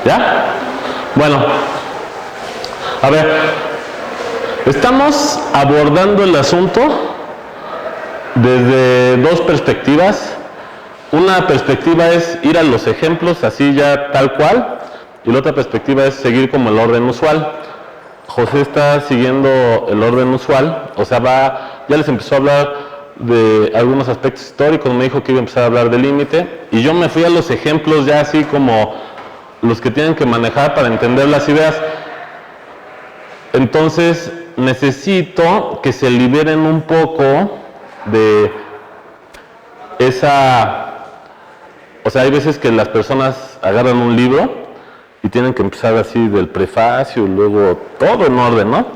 ¿Ya? Bueno, a ver, estamos abordando el asunto desde dos perspectivas. Una perspectiva es ir a los ejemplos así ya tal cual, y la otra perspectiva es seguir como el orden usual. José está siguiendo el orden usual, o sea, ya les empezó a hablar de algunos aspectos históricos, me dijo que iba a empezar a hablar del límite, y yo me fui a los ejemplos ya así como los que tienen que manejar para entender las ideas. Entonces, necesito que se liberen un poco de esa... O sea, hay veces que las personas agarran un libro y tienen que empezar así del prefacio, luego todo en orden, ¿no?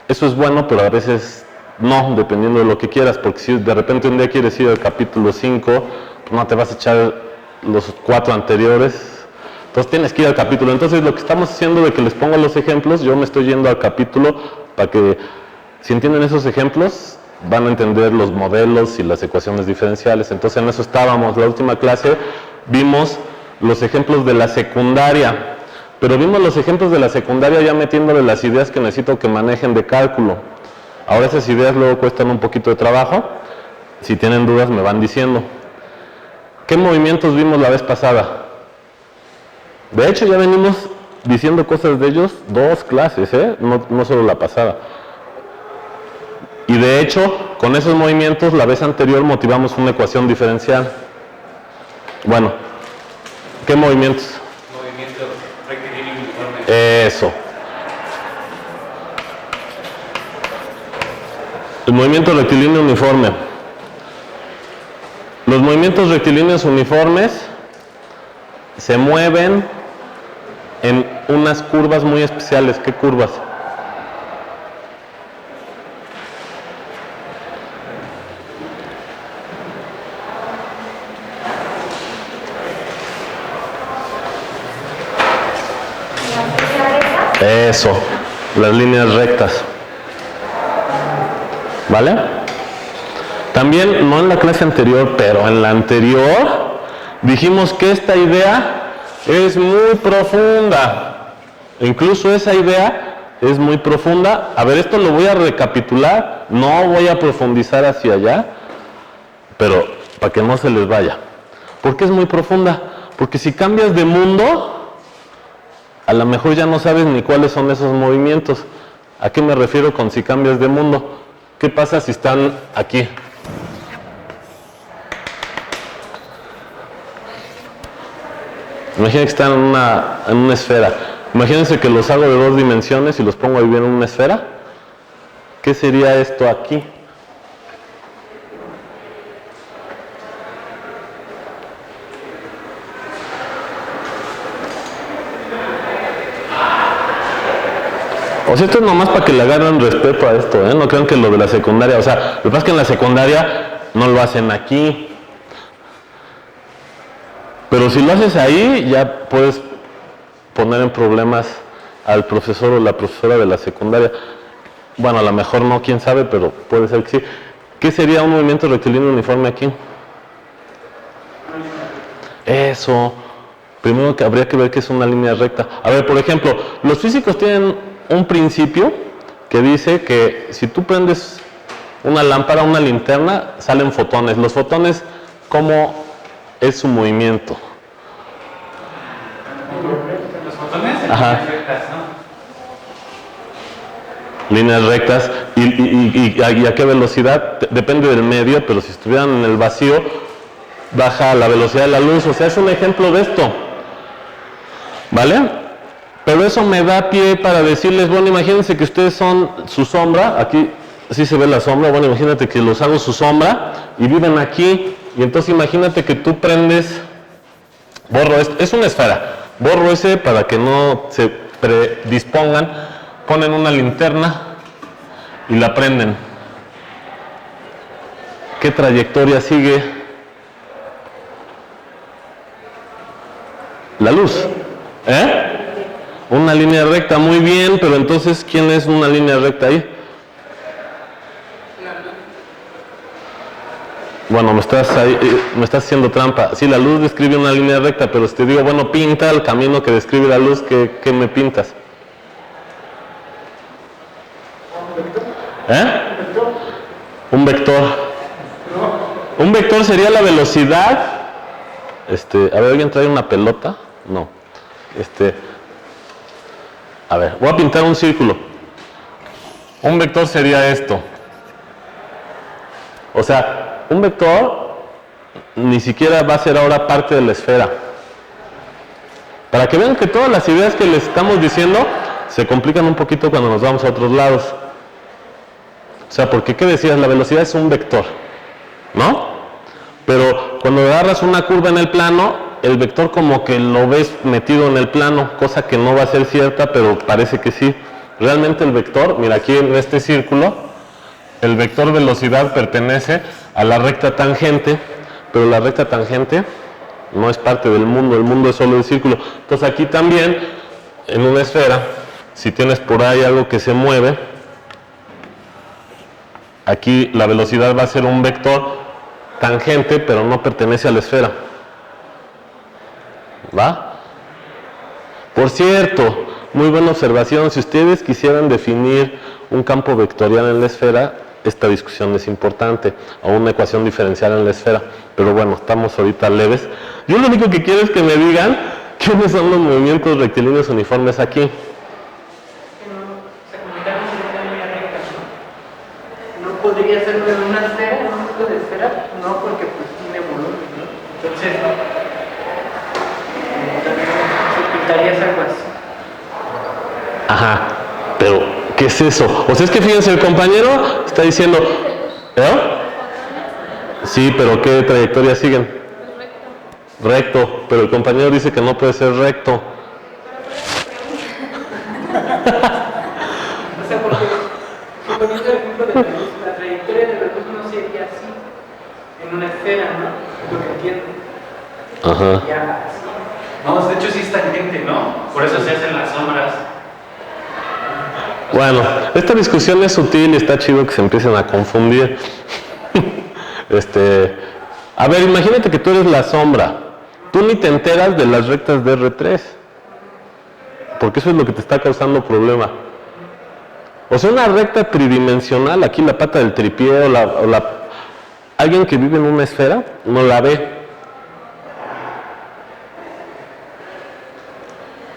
Eso es bueno, pero a veces no, dependiendo de lo que quieras, porque si de repente un día quieres ir al capítulo 5, pues no te vas a echar los 4 anteriores, entonces tienes que ir al capítulo. Entonces lo que estamos haciendo de que les pongo los ejemplos, yo me estoy yendo al capítulo para que, si entienden esos ejemplos, van a entender los modelos y las ecuaciones diferenciales. Entonces en eso estábamos. La última clase vimos los ejemplos de la secundaria, pero vimos los ejemplos de la secundaria ya metiéndole las ideas que necesito que manejen de cálculo. Ahora esas ideas luego cuestan un poquito de trabajo. Si tienen dudas me van diciendo. ¿Qué movimientos vimos la vez pasada? De hecho ya venimos diciendo cosas de ellos 2 clases, no solo la pasada. Y de hecho, con esos movimientos, la vez anterior motivamos una ecuación diferencial. Bueno, ¿qué movimientos? Movimiento rectilíneo uniforme. Eso. El movimiento rectilíneo uniforme. Los movimientos rectilíneos uniformes se mueven en unas curvas muy especiales. ¿Qué curvas? Eso, las líneas rectas. ¿Vale? También, no en la clase anterior, pero en la anterior, dijimos que esta idea es muy profunda. Incluso esa idea es muy profunda. A ver, esto lo voy a recapitular, no voy a profundizar hacia allá, pero para que no se les vaya. ¿Por qué es muy profunda? Porque si cambias de mundo, a lo mejor ya no sabes ni cuáles son esos movimientos. ¿A qué me refiero con si cambias de mundo? ¿Qué pasa si están aquí? Imaginen que están en una esfera. Imagínense que los hago de 2 dimensiones y los pongo a vivir en una esfera. ¿Qué sería esto aquí? O sea, esto es nomás para que le agarren respeto a esto, ¿eh? No crean que lo de la secundaria, o sea, lo que pasa es que en la secundaria no lo hacen aquí. Pero si lo haces ahí, ya puedes poner en problemas al profesor o la profesora de la secundaria. Bueno, a lo mejor no, quién sabe, pero puede ser que sí. ¿Qué sería un movimiento rectilíneo uniforme aquí? Eso. Primero que habría que ver qué es una línea recta. A ver, por ejemplo, los físicos tienen un principio que dice que si tú prendes una lámpara, una linterna, salen fotones. Los fotones, ¿cómo es su movimiento? Los fotones en Ajá. líneas rectas, ¿no? Líneas rectas. ¿Y a qué velocidad? Depende del medio, pero si estuvieran en el vacío, baja la velocidad de la luz. O sea, es un ejemplo de esto. ¿Vale? Pero eso me da pie para decirles, bueno, imagínense que ustedes son su sombra, aquí sí se ve la sombra, bueno, imagínate que los hago su sombra y viven aquí, y entonces imagínate que tú prendes, borro esto, es una esfera, borro ese para que no se predispongan, ponen una linterna y la prenden. ¿Qué trayectoria sigue? La luz, ¿eh? Una línea recta, muy bien, pero entonces, ¿quién es una línea recta ahí? Bueno, me estás haciendo trampa. Sí, la luz describe una línea recta, pero si te digo, bueno, pinta el camino que describe la luz, ¿qué me pintas? Un vector. Un vector sería la velocidad. A ver, ¿alguien trae una pelota? No. A ver, voy a pintar un círculo. Un vector sería esto. O sea, un vector ni siquiera va a ser ahora parte de la esfera. Para que vean que todas las ideas que les estamos diciendo se complican un poquito cuando nos vamos a otros lados. O sea, porque ¿qué decías? La velocidad es un vector, ¿no? Pero cuando agarras una curva en el plano, el vector como que lo ves metido en el plano, cosa que no va a ser cierta, pero parece que sí. Realmente el vector, mira aquí en este círculo, el vector velocidad pertenece a la recta tangente, pero la recta tangente no es parte del mundo, el mundo es solo el círculo. Entonces aquí también, en una esfera, si tienes por ahí algo que se mueve, aquí la velocidad va a ser un vector tangente, pero no pertenece a la esfera. ¿Va? Por cierto, muy buena observación, si ustedes quisieran definir un campo vectorial en la esfera, esta discusión es importante, o una ecuación diferencial en la esfera, pero bueno, estamos ahorita leves. Yo lo único que quiero es que me digan quiénes son los movimientos rectilíneos uniformes aquí. No podría ser en una esfera, en un punto de esfera, no, porque pues tiene volumen, ¿no? Entonces, se pintaría algo así. Ajá, pero ¿qué es eso? O sea, es que fíjense, el compañero está diciendo, sí, pero ¿qué trayectoria siguen? Recto, pero el compañero dice que no puede ser recto. O sea, porque, suponiendo el ejemplo de la luz, la trayectoria de la luz no sería así, en una esfera, ¿no? Lo que entiendo. Ajá. Ya, No, de hecho sí es tangente, ¿no? Por eso se hacen las sombras. Bueno, esta discusión es sutil y está chido que se empiecen a confundir. A ver, imagínate que tú eres la sombra. Tú ni te enteras de las rectas de R3. Porque eso es lo que te está causando problema. O sea, una recta tridimensional, aquí la pata del tripié alguien que vive en una esfera no la ve.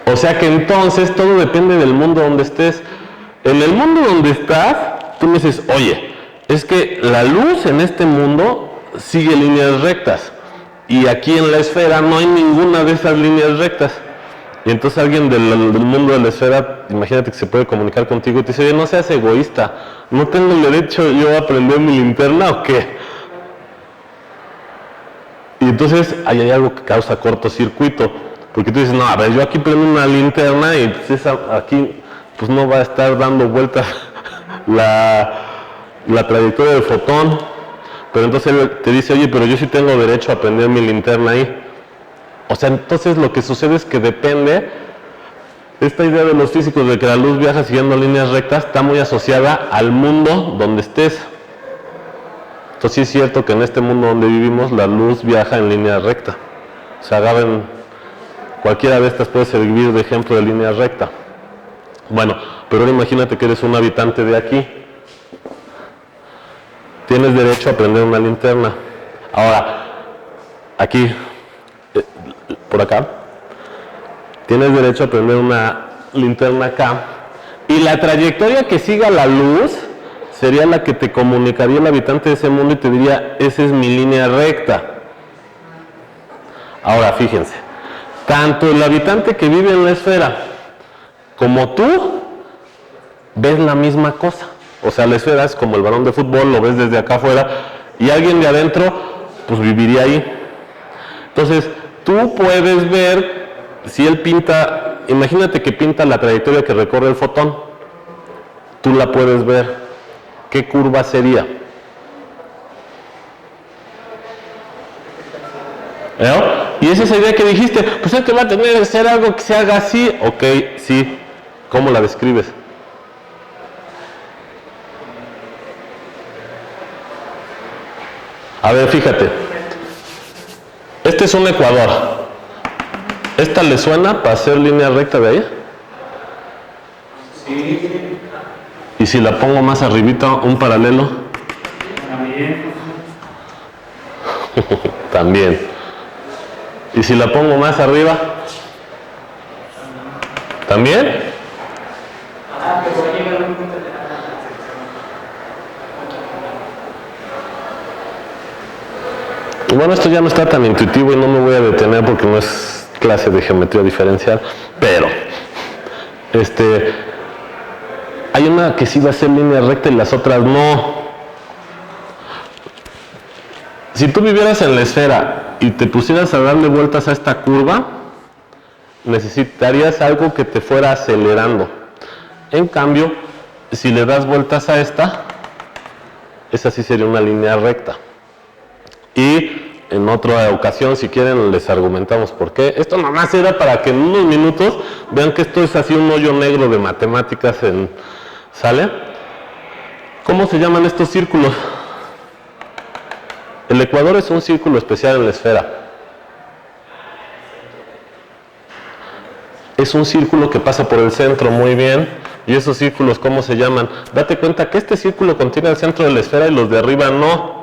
O sea que entonces todo depende del mundo donde estés. En el mundo donde estás, tú me dices, oye, es que la luz en este mundo sigue líneas rectas. Y aquí en la esfera no hay ninguna de esas líneas rectas. Y entonces alguien del mundo de la esfera, imagínate que se puede comunicar contigo y te dice, oye, no seas egoísta, ¿no tengo el derecho yo a prender mi linterna o qué? Y entonces ahí hay algo que causa cortocircuito. Porque tú dices, no, a ver, yo aquí prendo una linterna y entonces aquí pues no va a estar dando vueltas la trayectoria del fotón. Pero entonces él te dice, oye, pero yo sí tengo derecho a prender mi linterna ahí. O sea, entonces lo que sucede es que depende, esta idea de los físicos de que la luz viaja siguiendo líneas rectas está muy asociada al mundo donde estés. Entonces sí es cierto que en este mundo donde vivimos la luz viaja en línea recta. O sea, agarren, cualquiera de estas puede servir de ejemplo de línea recta. Bueno, pero ahora imagínate que eres un habitante de aquí. Tienes derecho a prender una linterna. Ahora, aquí, por acá, tienes derecho a prender una linterna acá. Y la trayectoria que siga la luz sería la que te comunicaría el habitante de ese mundo y te diría, esa es mi línea recta. Ahora, fíjense, tanto el habitante que vive en la esfera como tú ves la misma cosa. O sea, la esfera es como el balón de fútbol, lo ves desde acá afuera, y alguien de adentro, pues viviría ahí. Entonces, tú puedes ver, si él pinta, imagínate que pinta la trayectoria que recorre el fotón, tú la puedes ver. ¿Qué curva sería? Y esa es esa idea que dijiste, pues es que va a tener que ser algo que se haga así. Ok, sí. ¿Cómo la describes? A ver, fíjate. Este es un ecuador. ¿Esta le suena para hacer línea recta de ahí? Sí, Y si la pongo más arribita, un paralelo. también. También. Y si la pongo más arriba, también. Ah, pero aquí me un punto de Y bueno, esto ya no está tan intuitivo y no me voy a detener porque no es clase de geometría diferencial, pero hay una que sí va a ser línea recta y las otras no. Si tú vivieras en la esfera y te pusieras a darle vueltas a esta curva, necesitarías algo que te fuera acelerando. En cambio, si le das vueltas a esta, esa sí sería una línea recta. Y en otra ocasión, si quieren, les argumentamos por qué. Esto nomás era para que en unos minutos vean que esto es así un hoyo negro de matemáticas. ¿Sale? ¿Cómo se llaman estos círculos? El ecuador es un círculo especial en la esfera. Es un círculo que pasa por el centro, muy bien. ¿Y esos círculos cómo se llaman? Date cuenta que este círculo contiene el centro de la esfera y los de arriba no.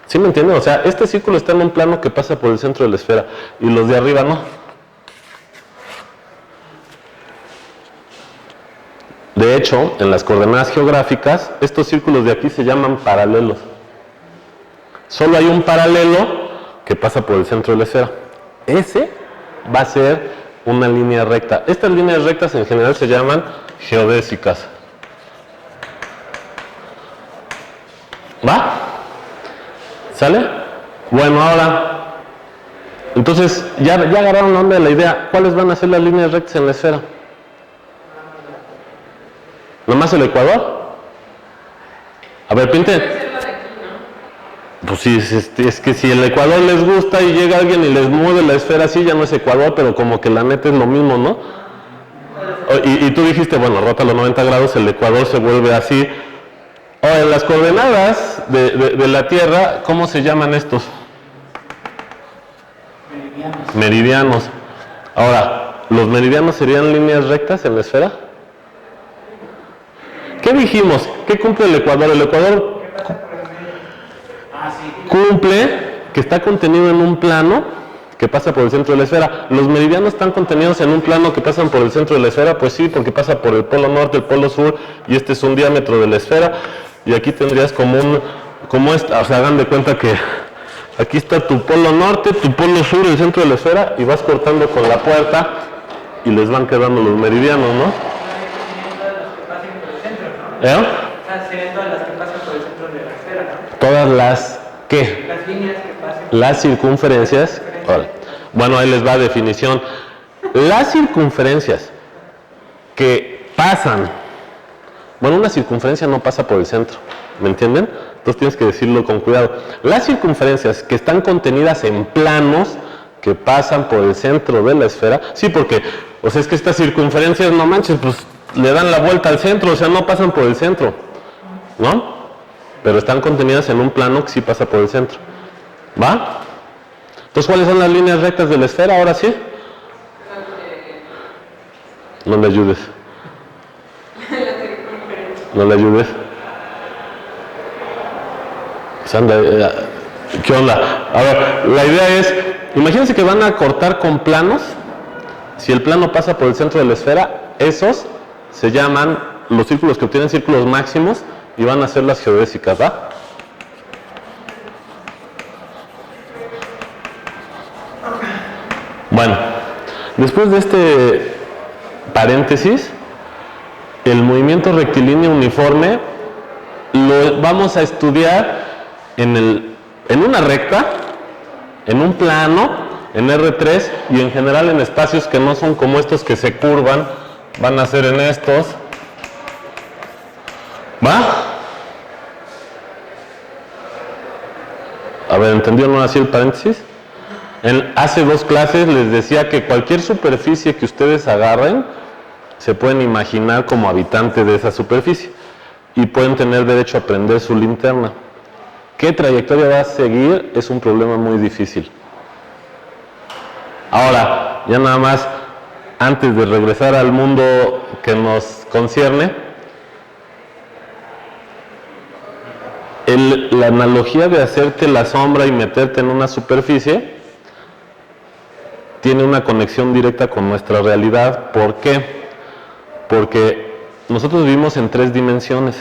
¿Sí me entienden? O sea, este círculo está en un plano que pasa por el centro de la esfera y los de arriba no. De hecho, en las coordenadas geográficas, estos círculos de aquí se llaman paralelos. Solo hay un paralelo que pasa por el centro de la esfera. Ese va a ser una línea recta. Estas líneas rectas en general se llaman geodésicas. ¿Va? ¿Sale? Bueno, ahora, entonces, ya agarraron la onda de la idea. ¿Cuáles van a ser las líneas rectas en la esfera? ¿Nomás el ecuador? A ver, pinten. Pues sí, es que si el ecuador les gusta y llega alguien y les mueve la esfera así, ya no es ecuador, pero como que la neta es lo mismo, ¿no? Y tú dijiste, bueno, rota los 90 grados, el ecuador se vuelve así. Ahora, en las coordenadas de la Tierra, ¿cómo se llaman estos? meridianos. Meridianos. Ahora, ¿los meridianos serían líneas rectas en la esfera? ¿Qué dijimos? ¿Qué cumple el ecuador? El ecuador Ah, sí. cumple que está contenido en un plano que pasa por el centro de la esfera. ¿Los meridianos están contenidos en un plano que pasan por el centro de la esfera? Pues sí, porque pasa por el polo norte, el polo sur, y este es un diámetro de la esfera. Y aquí tendrías como esta, o sea, hagan de cuenta que aquí está tu polo norte, tu polo sur, el centro de la esfera, y vas cortando con la puerta y les van quedando los meridianos, ¿no? ¿Eh? Serían todas las que pasan por el centro de la esfera, ¿no? Todas las, ¿qué? Las líneas que pasan. Las circunferencias. Órale. Bueno, ahí les va definición. Las circunferencias que pasan, bueno, una circunferencia no pasa por el centro, ¿me entienden? Entonces tienes que decirlo con cuidado. Las circunferencias que están contenidas en planos que pasan por el centro de la esfera, sí, porque, o sea, es que estas circunferencias, no manches, pues le dan la vuelta al centro, o sea, no pasan por el centro, ¿no? Pero están contenidas en un plano que sí pasa por el centro. ¿Va? Entonces, ¿cuáles son las líneas rectas de la esfera? Ahora sí. No le ayudes. No le ayudes. Pues anda, ¿qué onda? A ver, la idea es, imagínense que van a cortar con planos. Si el plano pasa por el centro de la esfera, esos se llaman los círculos que obtienen círculos máximos y van a ser las geodésicas, ¿va? Bueno, después de este paréntesis, el movimiento rectilíneo uniforme lo vamos a estudiar en una recta, en un plano, en R3 y en general en espacios que no son como estos que se curvan, van a ser en estos. ¿Va? A ver, ¿entendieron así el paréntesis? Hace 2 clases les decía que cualquier superficie que ustedes agarren se pueden imaginar como habitante de esa superficie y pueden tener derecho a prender su linterna. qué trayectoria va a seguir es un problema muy difícil. Ahora, ya nada más, antes de regresar al mundo que nos concierne, la analogía de hacerte la sombra y meterte en una superficie tiene una conexión directa con nuestra realidad. ¿Por qué? Porque nosotros vivimos en 3 dimensiones.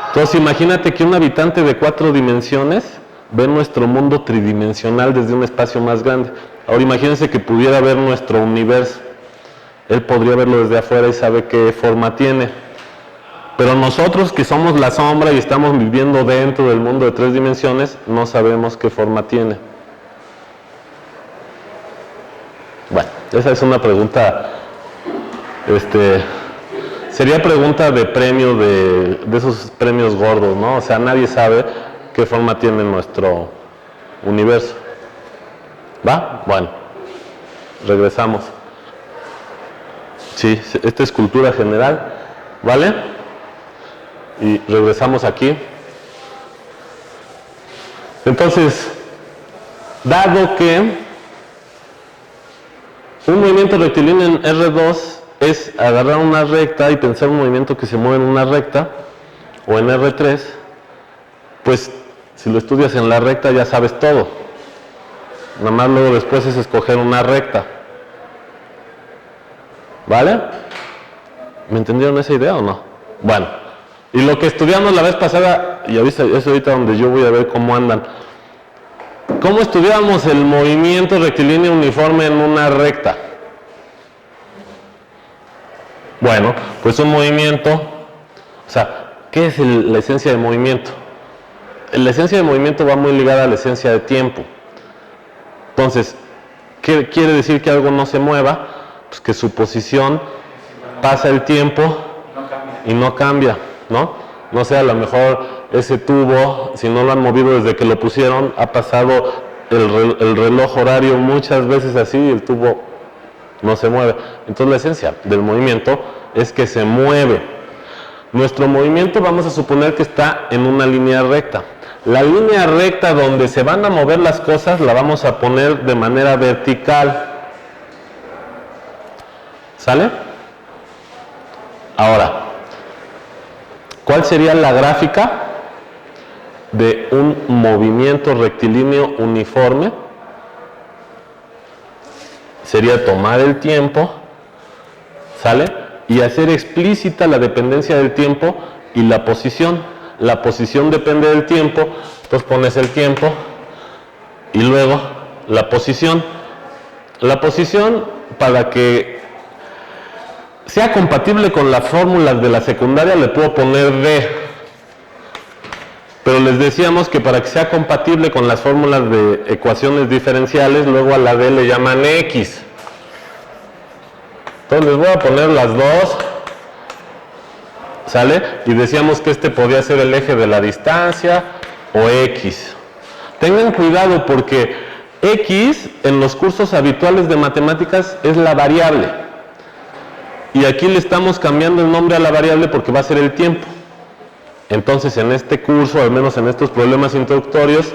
Entonces imagínate que un habitante de 4 dimensiones ve nuestro mundo tridimensional desde un espacio más grande. Ahora imagínense que pudiera ver nuestro universo. Él podría verlo desde afuera y sabe qué forma tiene. Pero nosotros que somos la sombra y estamos viviendo dentro del mundo de 3 dimensiones, no sabemos qué forma tiene. Bueno, esa es una pregunta, sería pregunta de premio de esos premios gordos, ¿no? O sea, nadie sabe qué forma tiene nuestro universo. ¿Va? Bueno, regresamos. Sí, esta es cultura general, ¿vale? Y regresamos aquí. Entonces, dado que un movimiento rectilíneo en R2 es agarrar una recta y pensar un movimiento que se mueve en una recta, o en R3, pues si lo estudias en la recta ya sabes todo. Nada más luego después es escoger una recta. ¿Vale? ¿Me entendieron esa idea o no? Bueno, y lo que estudiamos la vez pasada, y es ahorita donde yo voy a ver cómo andan. ¿Cómo estudiamos el movimiento rectilíneo uniforme en una recta? Bueno, pues un movimiento, o sea, ¿qué es la esencia de movimiento? La esencia de movimiento va muy ligada a la esencia de tiempo. Entonces, ¿qué quiere decir que algo no se mueva? Pues que su posición pasa el tiempo y no cambia, ¿no? No sé, a lo mejor ese tubo, si no lo han movido desde que lo pusieron, ha pasado el reloj horario muchas veces así y el tubo no se mueve. Entonces la esencia del movimiento es que se mueve. Nuestro movimiento vamos a suponer que está en una línea recta. La línea recta donde se van a mover las cosas la vamos a poner de manera vertical. ¿Sale? Ahora, ¿cuál sería la gráfica de un movimiento rectilíneo uniforme? Sería tomar el tiempo, ¿sale? Y hacer explícita la dependencia del tiempo y la posición. La posición depende del tiempo, entonces pones el tiempo y luego la posición. La posición, para que sea compatible con las fórmulas de la secundaria, le puedo poner D. Pero les decíamos que para que sea compatible con las fórmulas de ecuaciones diferenciales, luego a la D le llaman X. Entonces les voy a poner las dos, ¿sale? Y decíamos que este podía ser el eje de la distancia o X. Tengan cuidado porque X en los cursos habituales de matemáticas es la variable. Y aquí le estamos cambiando el nombre a la variable porque va a ser el tiempo. Entonces en este curso, al menos en estos problemas introductorios,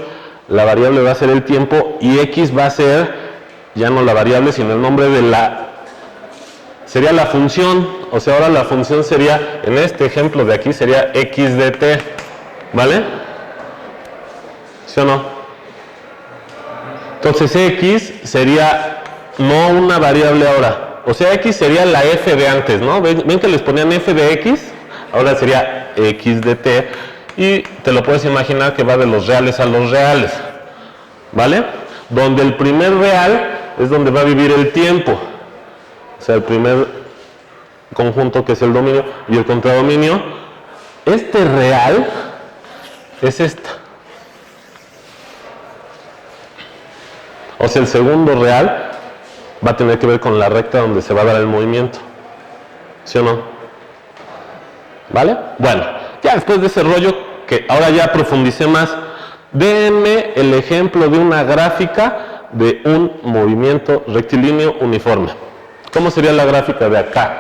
la variable va a ser el tiempo y X va a ser ya no la variable, sino el nombre de sería la función. O sea, ahora la función sería, en este ejemplo de aquí, sería X de t. ¿Vale? ¿Sí o no? Entonces X sería no una variable ahora. O sea, X sería la f de antes, ¿no? ¿Ven que les ponían f de X? Ahora sería X de t. Y te lo puedes imaginar que va de los reales a los reales. ¿Vale? Donde el primer real es donde va a vivir el tiempo. O sea, el primer conjunto que es el dominio y el contradominio. Este real es esta. O sea, el segundo real va a tener que ver con la recta donde se va a dar el movimiento. ¿Sí o no? ¿Vale? Bueno, ya después de ese rollo, que ahora ya profundicé más, denme el ejemplo de una gráfica de un movimiento rectilíneo uniforme. ¿Cómo sería la gráfica de acá?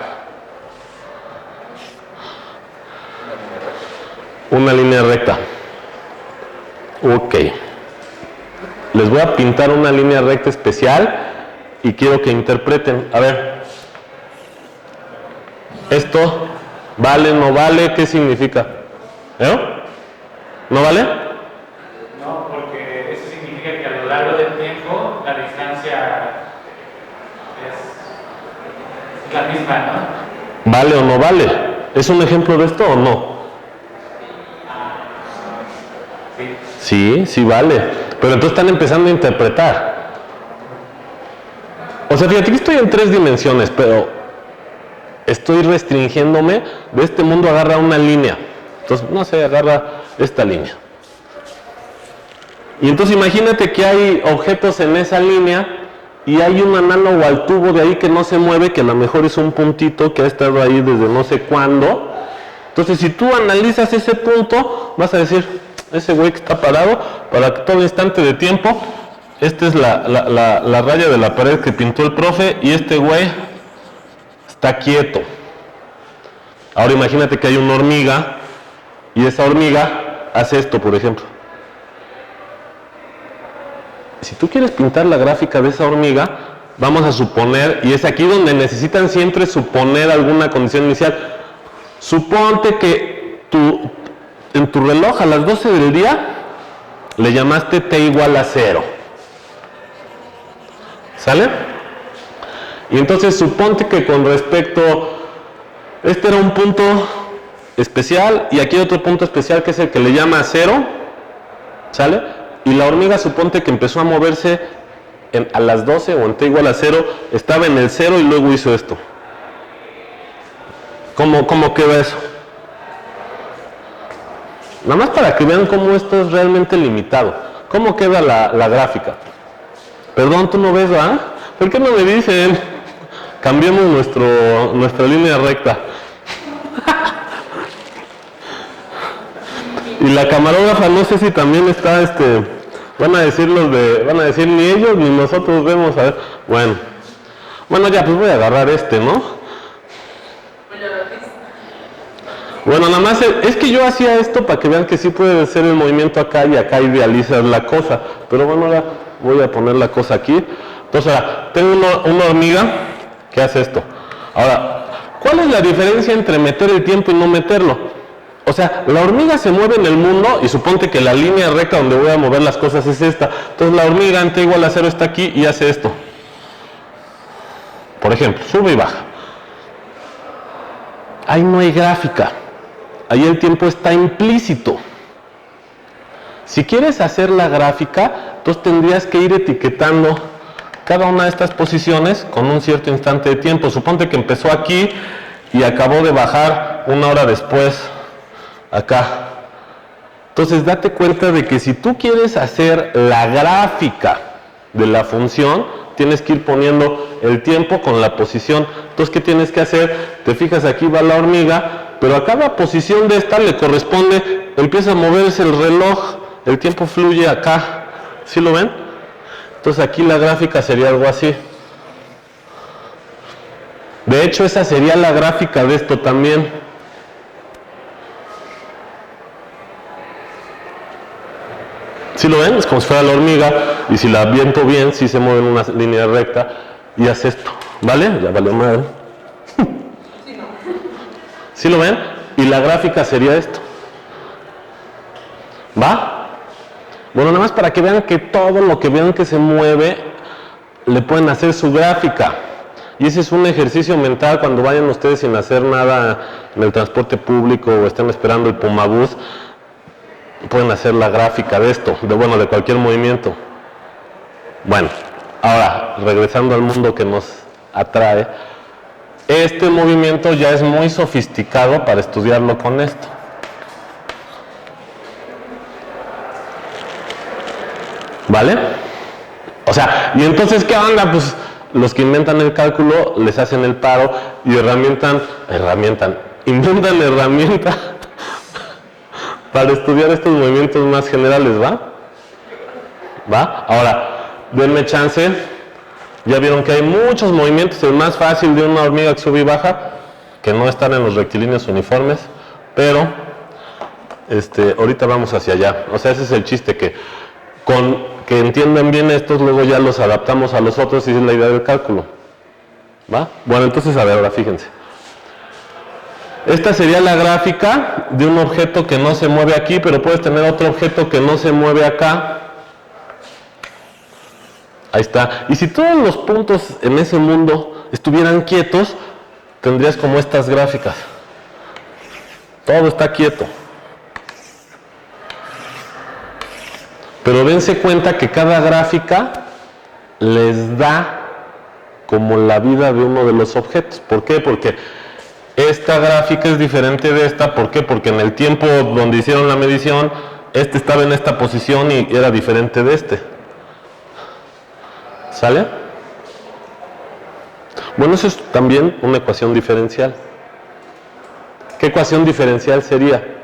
Una línea recta. Ok. Les voy a pintar una línea recta especial y quiero que interpreten. A ver. ¿Esto vale, no vale? ¿Qué significa? ¿No vale? No, porque eso significa que a lo largo del tiempo la distancia es la misma, ¿no? ¿Vale o no vale? ¿Es un ejemplo de esto o no? Sí, sí vale. Pero entonces están empezando a interpretar. O sea, fíjate que estoy en 3 dimensiones, pero estoy restringiéndome. De este mundo agarra una línea. Entonces, no sé, agarra esta línea. Y entonces imagínate que hay objetos en esa línea y hay un análogo al tubo de ahí que no se mueve, que a lo mejor es un puntito que ha estado ahí desde no sé cuándo. Entonces, si tú analizas ese punto, vas a decir, ese güey que está parado, para que todo instante de tiempo, esta es la raya de la pared que pintó el profe y este güey está quieto. Ahora imagínate que hay una hormiga y esa hormiga hace esto, por ejemplo. Si tú quieres pintar la gráfica de esa hormiga, vamos a suponer, y es aquí donde necesitan siempre suponer alguna condición inicial. Suponte que en tu reloj a las 12 del día le llamaste t igual a 0. ¿Sale? Y entonces suponte que con respecto, este era un punto especial y aquí hay otro punto especial que es el que le llama 0. ¿Sale? Y la hormiga suponte que empezó a moverse a las 12 o en t igual a 0, estaba en el 0 y luego hizo esto. ¿Cómo queda eso? Nada más para que vean cómo esto es realmente limitado. ¿Cómo queda la gráfica? Perdón, tú no ves, ¿verdad? ¿Por qué no me dicen? Cambiemos nuestra línea recta. Y la camarógrafa no sé si también está, van a decir ni ellos ni nosotros vemos, a ver, bueno ya pues voy a agarrar ¿no? Bueno, nada más es que yo hacía esto para que vean que sí puede ser el movimiento acá y acá idealizas la cosa, pero bueno, ahora voy a poner la cosa aquí. Entonces ahora, tengo una hormiga que hace esto. Ahora, ¿cuál es la diferencia entre meter el tiempo y no meterlo? O sea, la hormiga se mueve en el mundo y suponte que la línea recta donde voy a mover las cosas es esta. Entonces la hormiga en t igual a 0 está aquí y hace esto. Por ejemplo, sube y baja. Ahí no hay gráfica. Ahí el tiempo está implícito. Si quieres hacer la gráfica, entonces tendrías que ir etiquetando cada una de estas posiciones con un cierto instante de tiempo. Suponte que empezó aquí y acabó de bajar 1 hora después acá. Entonces date cuenta de que si tú quieres hacer la gráfica de la función, tienes que ir poniendo el tiempo con la posición. Entonces, ¿qué tienes que hacer? Te fijas, aquí va la hormiga, pero a cada posición de esta le corresponde, empieza a moverse el reloj, el tiempo fluye acá. ¿Sí lo ven? Entonces aquí la gráfica sería algo así. De hecho, esa sería la gráfica de esto también. ¿Sí lo ven? Es como si fuera la hormiga, y si la aviento bien, sí se mueve en una línea recta, y hace esto. ¿Vale? Ya valió madre. ¿Sí lo ven? Y la gráfica sería esto. ¿Va? Bueno, nada más para que vean que todo lo que vean que se mueve, le pueden hacer su gráfica. Y ese es un ejercicio mental cuando vayan ustedes sin hacer nada en el transporte público o estén esperando el Pumabús. Pueden hacer la gráfica de esto, de cualquier movimiento. Bueno, ahora, regresando al mundo que nos atrae, este movimiento ya es muy sofisticado para estudiarlo con esto. ¿Vale? O sea, y entonces, ¿qué onda? Pues los que inventan el cálculo les hacen el paro y inventan herramientas para estudiar estos movimientos más generales, ¿va? ¿Va? Ahora, denme chance. Ya vieron que hay muchos movimientos. El más fácil de una hormiga que sube y baja, que no están en los rectilíneos uniformes, pero Ahorita vamos hacia allá. O sea, ese es el chiste, que entiendan bien estos, luego ya los adaptamos a los otros y esa es la idea del cálculo. ¿Va? Bueno, entonces, a ver, ahora fíjense. Esta sería la gráfica de un objeto que no se mueve aquí, pero puedes tener otro objeto que no se mueve acá. Ahí está. Y si todos los puntos en ese mundo estuvieran quietos, tendrías como estas gráficas. Todo está quieto. Pero dense cuenta que cada gráfica les da como la vida de uno de los objetos. ¿Por qué? Porque esta gráfica es diferente de esta. ¿Por qué? Porque en el tiempo donde hicieron la medición, este estaba en esta posición y era diferente de este. ¿Sale? Bueno, eso es también una ecuación diferencial. ¿Qué ecuación diferencial sería?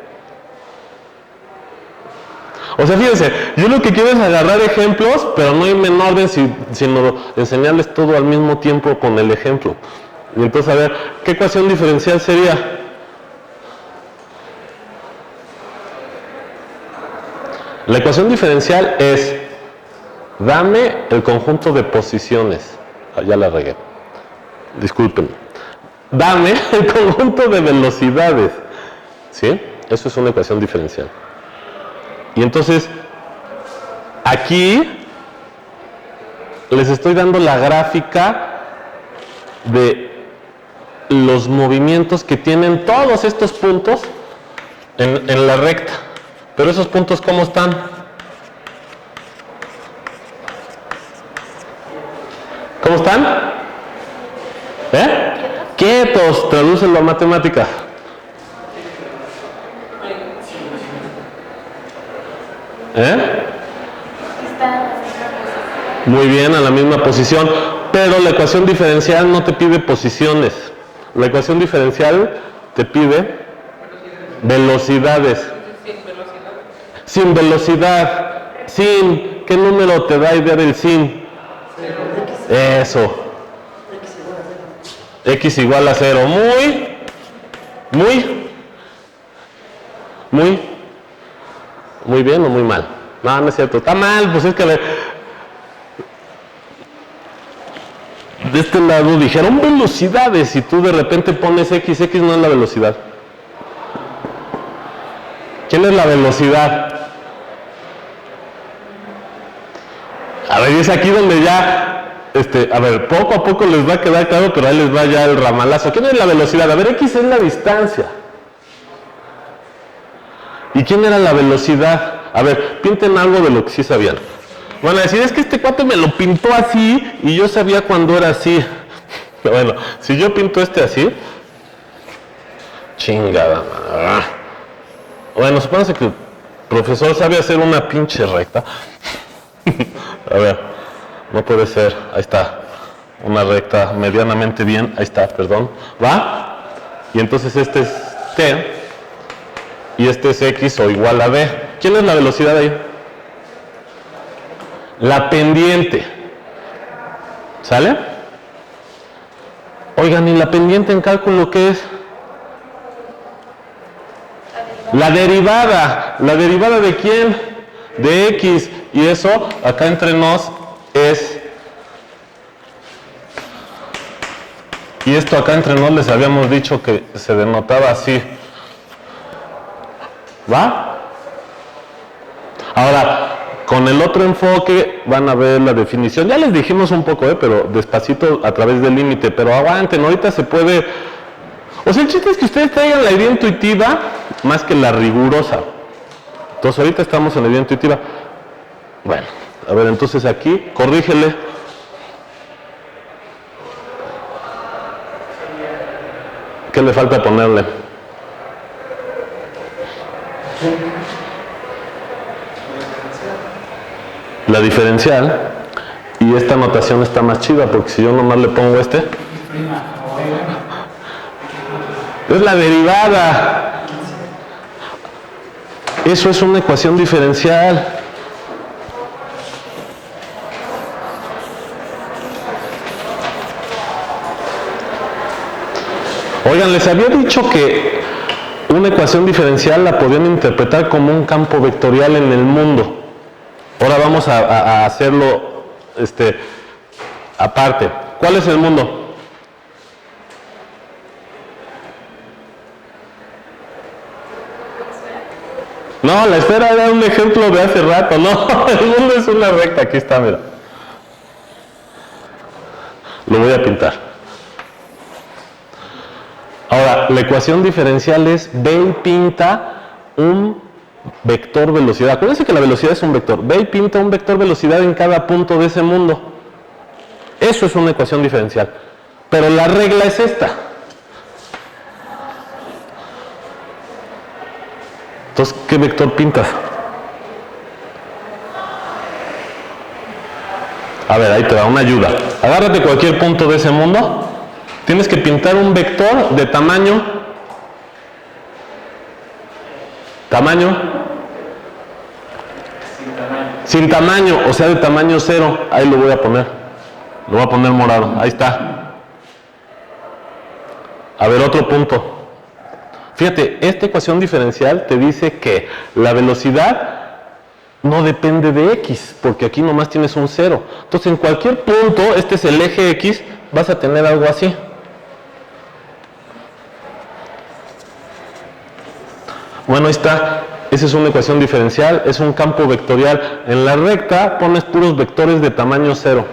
O sea, fíjense, yo lo que quiero es agarrar ejemplos, pero no irme en orden, sino enseñarles todo al mismo tiempo con el ejemplo. Y entonces, a ver, ¿qué ecuación diferencial sería? La ecuación diferencial es, dame el conjunto de posiciones. Ah, ya la regué. Disculpen. Dame el conjunto de velocidades. ¿Sí? Eso es una ecuación diferencial. Y entonces, aquí les estoy dando la gráfica de los movimientos que tienen todos estos puntos en la recta. Pero esos puntos, ¿cómo están? ¿Cómo están? Quietos. Tradúcelo a matemáticas. Muy bien, a la misma posición. Pero la ecuación diferencial no te pide posiciones. La ecuación diferencial te pide velocidades. Sin velocidad. Sin. ¿Qué número te da idea del sin? Eso. X igual a 0. Muy bien o muy mal. No, no es cierto. Está mal, pues es que de este lado dijeron velocidades y tú de repente pones X no es la velocidad. ¿Quién es la velocidad? A ver, es aquí donde ya, a ver, poco a poco les va a quedar claro, pero ahí les va ya el ramalazo. ¿Quién es la velocidad? A ver, X es la distancia. ¿Y quién era la velocidad? A ver, pinten algo de lo que sí sabían. Van a decir, es que este cuate me lo pintó así y yo sabía cuando era así. Pero bueno, si yo pinto así, chingada. Bueno, supónganse que el profesor sabe hacer una pinche recta. A ver, no puede ser. Ahí está. Una recta medianamente bien. Ahí está, perdón. ¿Va? Y entonces este es T y este es X o igual a B. ¿Quién es la velocidad ahí? La pendiente. ¿Sale? Oigan, ¿y la pendiente en cálculo qué es? La derivada. ¿La derivada de quién? De X. Y eso, acá entre nos, es... Y esto acá entre nos les habíamos dicho que se denotaba así. ¿Va? Ahora, con el otro enfoque van a ver la definición. Ya les dijimos un poco, pero despacito a través del límite. Pero aguanten, ahorita se puede... O sea, el chiste es que ustedes traigan la idea intuitiva más que la rigurosa. Entonces, ahorita estamos en la idea intuitiva. Bueno, a ver, entonces aquí, corrígele. ¿Qué le falta ponerle? La diferencial. Y esta notación está más chida, porque si yo nomás le pongo es la derivada. Eso es una ecuación diferencial. Oigan, les había dicho que Una ecuación diferencial la podían interpretar como un campo vectorial en el mundo. Ahora vamos a hacerlo aparte. ¿Cuál es el mundo? No, la esfera era un ejemplo de hace rato. No, el mundo es una recta. Aquí está, mira. Lo voy a pintar. Ahora, la ecuación diferencial es ve y pinta un vector velocidad. Acuérdense que la velocidad es un vector. Ve y pinta un vector velocidad en cada punto de ese mundo. Eso es una ecuación diferencial. Pero la regla es esta. Entonces, ¿qué vector pintas? A ver, ahí te da una ayuda. Agárrate cualquier punto de ese mundo. Tienes que pintar un vector de tamaño. Sin tamaño, o sea, de tamaño 0. Ahí lo voy a poner. Lo voy a poner morado. Ahí está. A ver, otro punto. Fíjate, esta ecuación diferencial te dice que la velocidad no depende de x, porque aquí nomás tienes un 0. Entonces, en cualquier punto, este es el eje x, vas a tener algo así. Bueno, ahí está. Esa es una ecuación diferencial, es un campo vectorial. En la recta pones puros vectores de tamaño 0.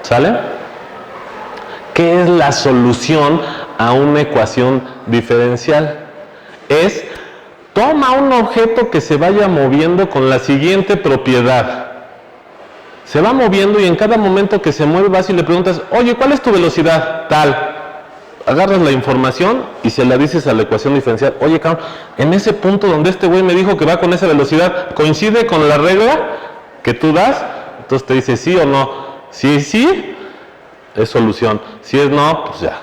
¿Sale? ¿Qué es la solución a una ecuación diferencial? Es, toma un objeto que se vaya moviendo con la siguiente propiedad. Se va moviendo y en cada momento que se mueve vas y le preguntas, oye, ¿cuál es tu velocidad? Tal. Agarras la información y se la dices a la ecuación diferencial. Oye, cabrón, en ese punto donde este güey me dijo que va con esa velocidad, ¿coincide con la regla que tú das? Entonces te dice sí o no. Si sí, es solución. Si es no, pues ya.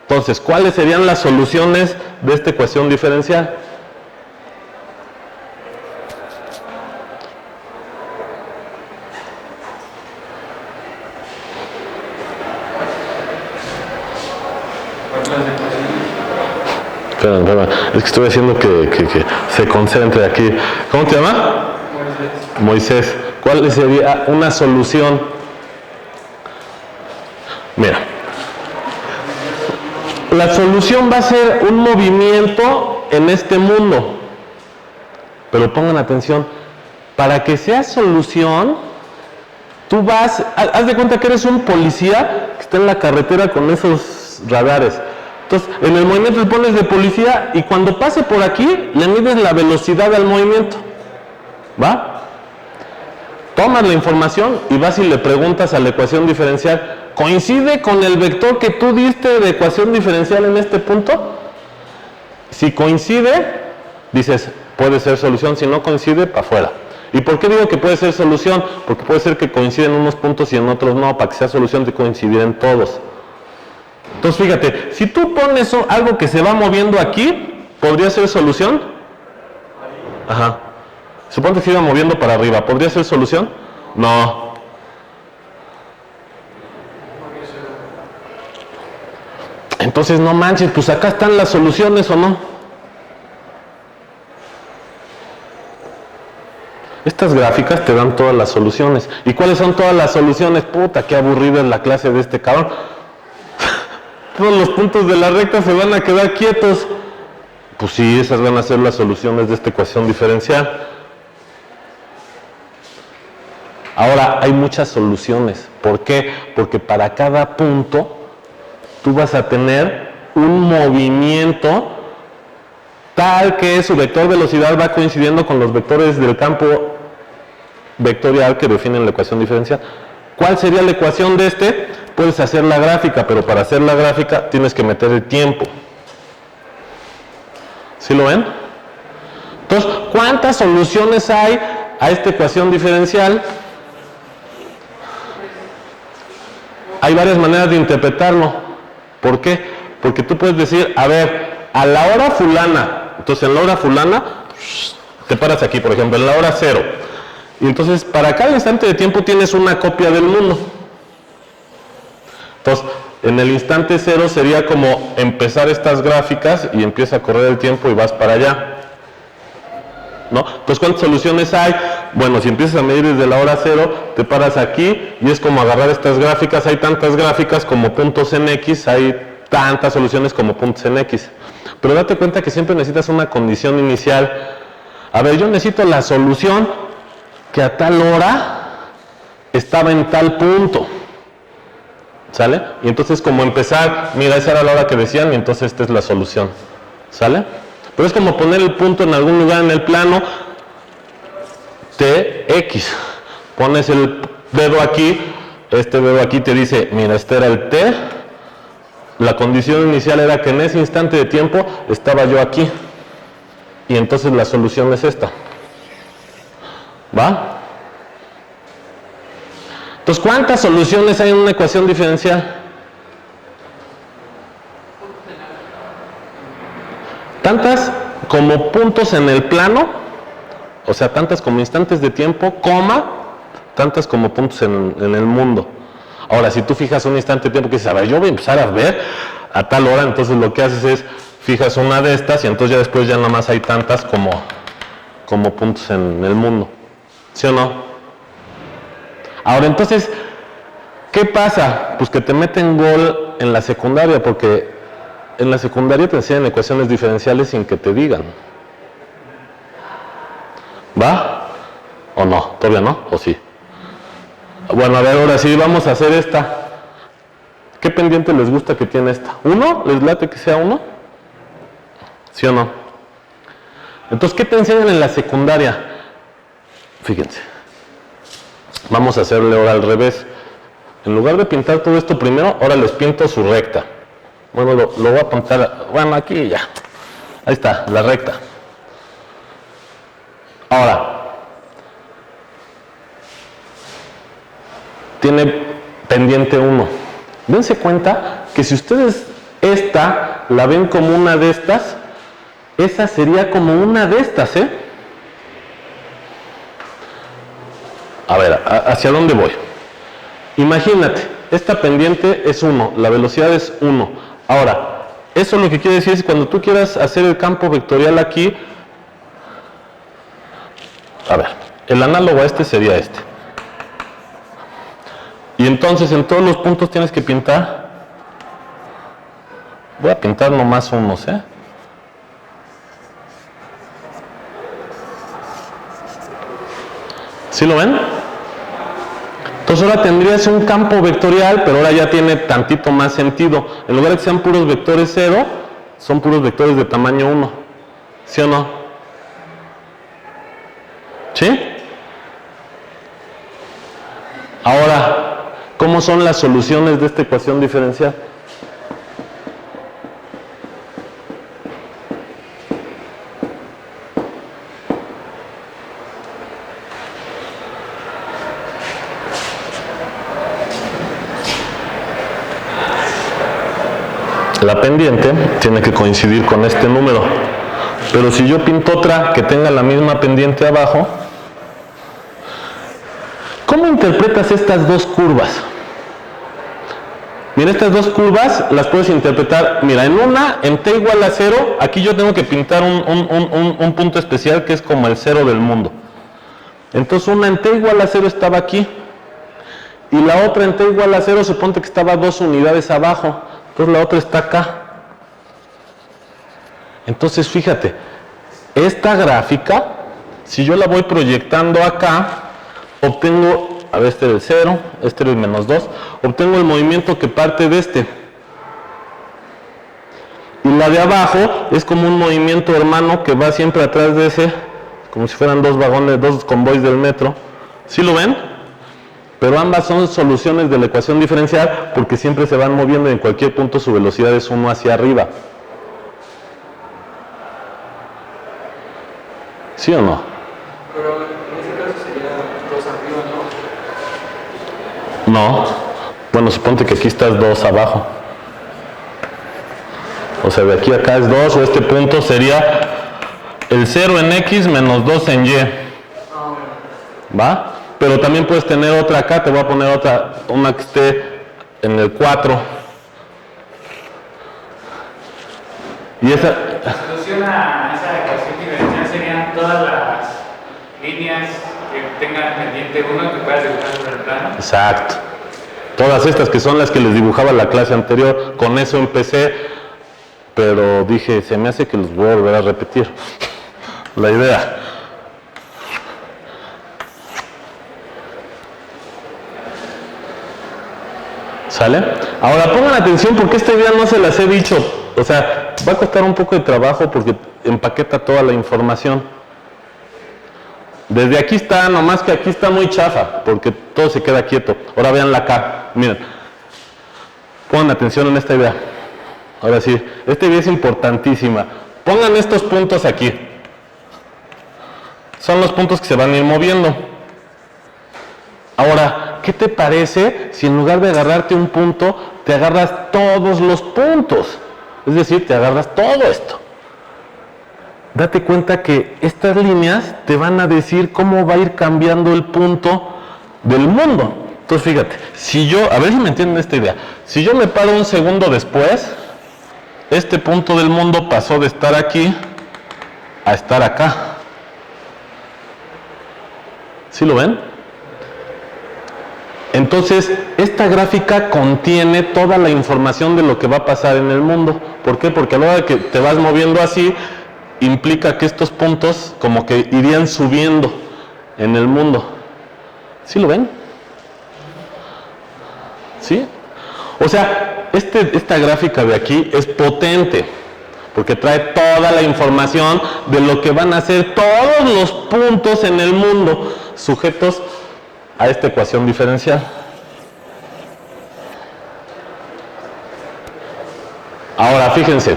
Entonces, ¿cuáles serían las soluciones de esta ecuación diferencial? Espera, es que estoy haciendo que se concentre aquí. ¿Cómo te llamas? Moisés. ¿Cuál sería una solución? Mira, la solución va a ser un movimiento en este mundo. Pero pongan atención, para que sea solución, tú vas, haz de cuenta que eres un policía que está en la carretera con esos radares. Entonces, en el movimiento le pones de policía y cuando pase por aquí, le mides la velocidad al movimiento. ¿Va? Tomas la información y vas y le preguntas a la ecuación diferencial, ¿coincide con el vector que tú diste de ecuación diferencial en este punto? Si coincide, dices, puede ser solución. Si no coincide, para afuera. ¿Y por qué digo que puede ser solución? Porque puede ser que coinciden en unos puntos y en otros no. Para que sea solución, de coincidir en todos. Entonces, fíjate, si tú pones algo que se va moviendo aquí, ¿podría ser solución? Ajá. Suponte que se iba moviendo para arriba. ¿Podría ser solución? No. Entonces, no manches, pues acá están las soluciones, ¿o no? Estas gráficas te dan todas las soluciones. ¿Y cuáles son todas las soluciones? Puta, qué aburrida es la clase de este cabrón. Todos los puntos de la recta se van a quedar quietos. Pues sí, esas van a ser las soluciones de esta ecuación diferencial. Ahora, hay muchas soluciones. ¿Por qué? Porque para cada punto tú vas a tener un movimiento tal que su vector velocidad va coincidiendo con los vectores del campo vectorial que definen la ecuación diferencial. ¿Cuál sería la ecuación de este? Puedes hacer la gráfica, pero para hacer la gráfica tienes que meter el tiempo. ¿Sí lo ven? Entonces, ¿cuántas soluciones hay a esta ecuación diferencial? Hay varias maneras de interpretarlo. ¿Por qué? Porque tú puedes decir, a ver, a la hora fulana, entonces en la hora fulana, te paras aquí, por ejemplo, en la hora 0. Y entonces, para cada instante de tiempo tienes una copia del mundo. Entonces, En el instante cero sería como empezar estas gráficas y empieza a correr el tiempo y vas para allá, ¿no? Entonces, ¿cuántas soluciones hay? Bueno, si empiezas a medir desde la hora cero, te paras aquí y es como agarrar estas gráficas. Hay tantas gráficas como puntos en X, hay tantas soluciones como puntos en X. Pero date cuenta que siempre necesitas una condición inicial. A ver, yo necesito la solución que a tal hora estaba en tal punto. ¿Sale? Y entonces como empezar, mira, esa era la hora que decían y entonces esta es la solución. ¿Sale? Pero es como poner el punto en algún lugar en el plano, TX. Pones el dedo aquí, este dedo aquí te dice, mira, este era el T. La condición inicial era que en ese instante de tiempo estaba yo aquí. Y entonces la solución es esta. ¿Va? Entonces, ¿cuántas soluciones hay en una ecuación diferencial? Tantas como puntos en el plano, o sea, tantas como instantes de tiempo, coma, tantas como puntos en el mundo. Ahora, si tú fijas un instante de tiempo que dices, a ver, yo voy a empezar a ver a tal hora, entonces lo que haces es, fijas una de estas y entonces ya después ya nada más hay tantas como puntos en el mundo. ¿Sí o no? Ahora, entonces, ¿qué pasa? Pues que te meten gol en la secundaria, porque en la secundaria te enseñan ecuaciones diferenciales sin que te digan. ¿Va? ¿O no? ¿Todavía no? ¿O sí? Bueno, a ver, ahora sí, vamos a hacer esta. ¿Qué pendiente les gusta que tiene esta? ¿1? ¿Les late que sea 1? ¿Sí o no? Entonces, ¿qué te enseñan en la secundaria? Fíjense. Vamos a hacerle ahora al revés. En lugar de pintar todo esto primero, ahora les pinto su recta. Bueno, lo voy a pintar, bueno, aquí ya. Ahí está, la recta. Ahora, tiene pendiente 1. Dense cuenta que si ustedes esta la ven como una de estas, esa sería como una de estas, ¿eh? A ver, ¿hacia dónde voy? Imagínate, esta pendiente es 1, la velocidad es 1. Ahora, eso lo que quiere decir es que cuando tú quieras hacer el campo vectorial aquí, a ver, el análogo a este sería este. Y entonces en todos los puntos tienes que pintar, voy a pintar nomás unos, ¿eh? ¿Sí lo ven? Entonces ahora tendrías un campo vectorial, pero ahora ya tiene tantito más sentido. En lugar de que sean puros vectores 0, son puros vectores de tamaño 1. ¿Sí o no? ¿Sí? Ahora, ¿cómo son las soluciones de esta ecuación diferencial? La pendiente tiene que coincidir con este número, pero si yo pinto otra que tenga la misma pendiente abajo, ¿cómo interpretas estas dos curvas? Mira, estas dos curvas las puedes interpretar, mira, en una, en t igual a 0, aquí yo tengo que pintar un punto especial que es como el 0 del mundo. Entonces una en t igual a 0 estaba aquí, y la otra en t igual a 0 suponte que estaba 2 unidades abajo. Entonces la otra está acá. Entonces fíjate, esta gráfica, si yo la voy proyectando acá, obtengo, a ver, este era el 0, este era el menos 2, obtengo el movimiento que parte de este. Y la de abajo es como un movimiento hermano que va siempre atrás de ese, como si fueran dos vagones, dos convoys del metro. ¿Sí lo ven? Pero ambas son soluciones de la ecuación diferencial porque siempre se van moviendo y en cualquier punto su velocidad es 1 hacia arriba. ¿Sí o no? Pero en ese caso sería 2 arriba, ¿no? No. Bueno, suponte que aquí estás 2 abajo. O sea, de aquí a acá es 2, o este punto sería el 0 en X menos 2 en Y. ¿Va? Pero también puedes tener otra acá, te voy a poner otra, una que esté en el 4. Y esa... La solución a esa ecuación diferencial serían todas las líneas que tengan pendiente uno que puedas dibujar sobre el plano. Exacto. Todas estas que son las que les dibujaba la clase anterior, con eso empecé, pero dije, se me hace que los voy a volver a repetir. La idea. ¿Sale? Ahora pongan atención porque esta idea no se las he dicho. O sea, va a costar un poco de trabajo porque empaqueta toda la información. Desde aquí está, nomás que aquí está muy chafa porque todo se queda quieto. Ahora veanla acá. Miren. Pongan atención en esta idea. Ahora sí, esta idea es importantísima. Pongan estos puntos aquí. Son los puntos que se van a ir moviendo. Ahora, ¿qué te parece si en lugar de agarrarte un punto, te agarras todos los puntos? Es decir, te agarras todo esto. Date cuenta que estas líneas te van a decir cómo va a ir cambiando el punto del mundo. Entonces, fíjate, si yo, a ver si me entienden esta idea. Si yo me paro un segundo después, este punto del mundo pasó de estar aquí a estar acá. ¿Sí lo ven? Entonces, esta gráfica contiene toda la información de lo que va a pasar en el mundo. ¿Por qué? Porque a la hora de que te vas moviendo así, implica que estos puntos como que irían subiendo en el mundo. ¿Sí lo ven? ¿Sí? O sea, esta gráfica de aquí es potente, porque trae toda la información de lo que van a ser todos los puntos en el mundo sujetos a esta ecuación diferencial. Ahora, fíjense,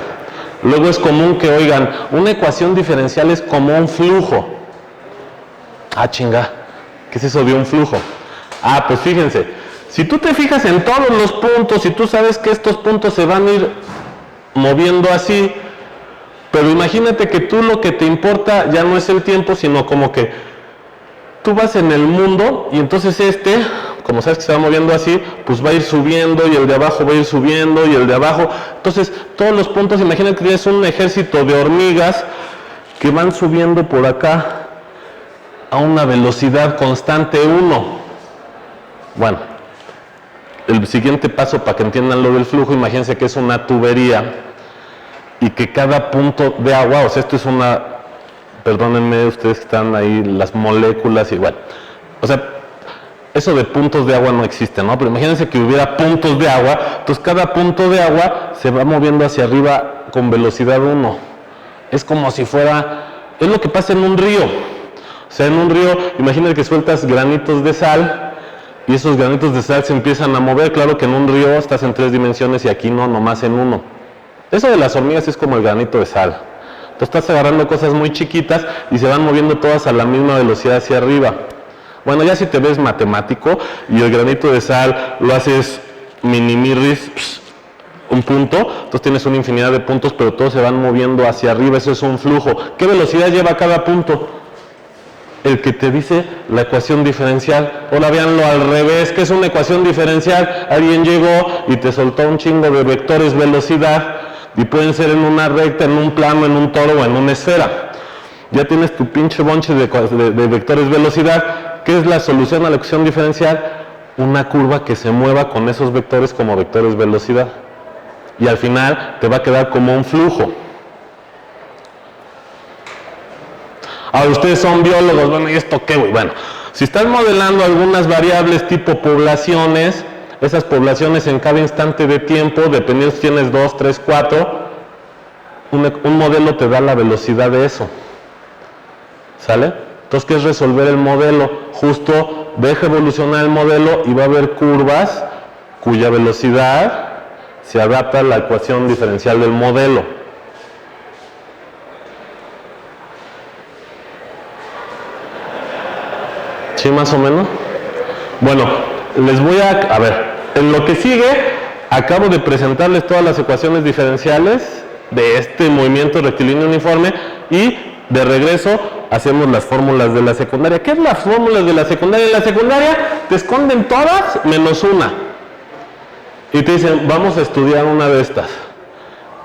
luego es común que oigan, una ecuación diferencial es como un flujo. Ah, chinga, ¿qué es eso de un flujo? Ah, pues fíjense, si tú te fijas en todos los puntos y tú sabes que estos puntos se van a ir moviendo así, pero imagínate que tú lo que te importa ya no es el tiempo, sino como que tú vas en el mundo y entonces como sabes que se va moviendo así, pues va a ir subiendo y el de abajo va a ir subiendo y el de abajo. Entonces, todos los puntos, imagínate que tienes un ejército de hormigas que van subiendo por acá a una velocidad constante 1. Bueno, el siguiente paso para que entiendan lo del flujo, imagínense que es una tubería y que cada punto de agua, o sea, esto es una... Perdónenme ustedes que están ahí, las moléculas y bueno, o sea, eso de puntos de agua no existe, ¿no? Pero imagínense que hubiera puntos de agua, entonces cada punto de agua se va moviendo hacia arriba con velocidad 1. Es como si fuera, es lo que pasa en un río. O sea, en un río, imagínate que sueltas granitos de sal y esos granitos de sal se empiezan a mover. Claro que en un río estás en 3 dimensiones y aquí no, nomás en 1. Eso de las hormigas es como el granito de sal. Tú estás agarrando cosas muy chiquitas y se van moviendo todas a la misma velocidad hacia arriba. Bueno, ya si te ves matemático y el granito de sal lo haces mini-mirris, un punto, entonces tienes una infinidad de puntos, pero todos se van moviendo hacia arriba, eso es un flujo. ¿Qué velocidad lleva cada punto? El que te dice la ecuación diferencial. Ahora véanlo al revés, ¿qué es una ecuación diferencial? Alguien llegó y te soltó un chingo de vectores velocidad, y pueden ser en una recta, en un plano, en un toro o en una esfera. Ya tienes tu pinche bonche de vectores velocidad. ¿Qué es la solución a la ecuación diferencial? Una curva que se mueva con esos vectores como vectores velocidad. Y al final te va a quedar como un flujo. Ahora ustedes son biólogos, bueno, ¿y esto qué, güey? Bueno, si estás modelando algunas variables tipo poblaciones, esas poblaciones en cada instante de tiempo, dependiendo si tienes 2, 3, 4, un modelo te da la velocidad de eso. ¿Sale? Entonces, ¿qué es resolver el modelo? Justo deja evolucionar el modelo y va a haber curvas cuya velocidad se adapta a la ecuación diferencial del modelo. ¿Sí, más o menos? Bueno, les voy a ver, en lo que sigue, acabo de presentarles todas las ecuaciones diferenciales de este movimiento rectilíneo uniforme y de regreso hacemos las fórmulas de la secundaria. ¿Qué es las fórmulas de la secundaria? En la secundaria te esconden todas menos una y te dicen, vamos a estudiar una de estas.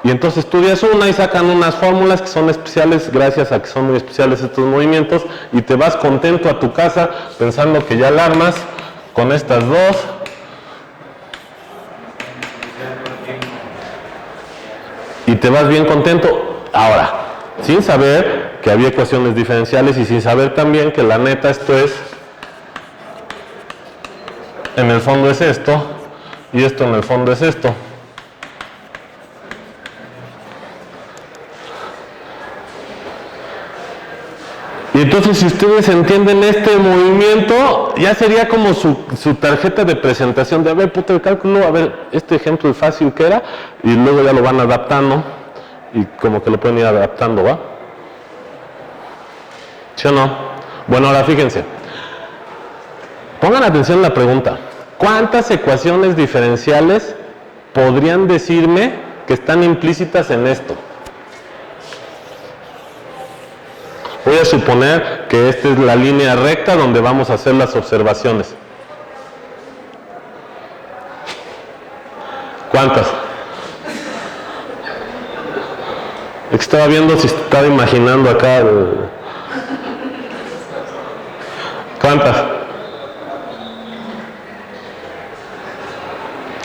Y entonces estudias una y sacan unas fórmulas que son especiales, gracias a que son muy especiales estos movimientos, y te vas contento a tu casa pensando que ya la armas con estas dos. Y te vas bien contento. Ahora, sin saber que había ecuaciones diferenciales y sin saber también que la neta esto es, en el fondo es esto, y esto en el fondo es esto. Y entonces, si ustedes entienden este movimiento, ya sería como su tarjeta de presentación de, a ver, puto el cálculo, a ver, este ejemplo es fácil que era, y luego ya lo van adaptando, y como que lo pueden ir adaptando, ¿va? ¿Sí o no? Bueno, ahora fíjense. Pongan atención a la pregunta. ¿Cuántas ecuaciones diferenciales podrían decirme que están implícitas en esto? Voy a suponer que esta es la línea recta donde vamos a hacer las observaciones. ¿Cuántas? Estaba viendo si estaba imaginando acá. ¿Cuántas?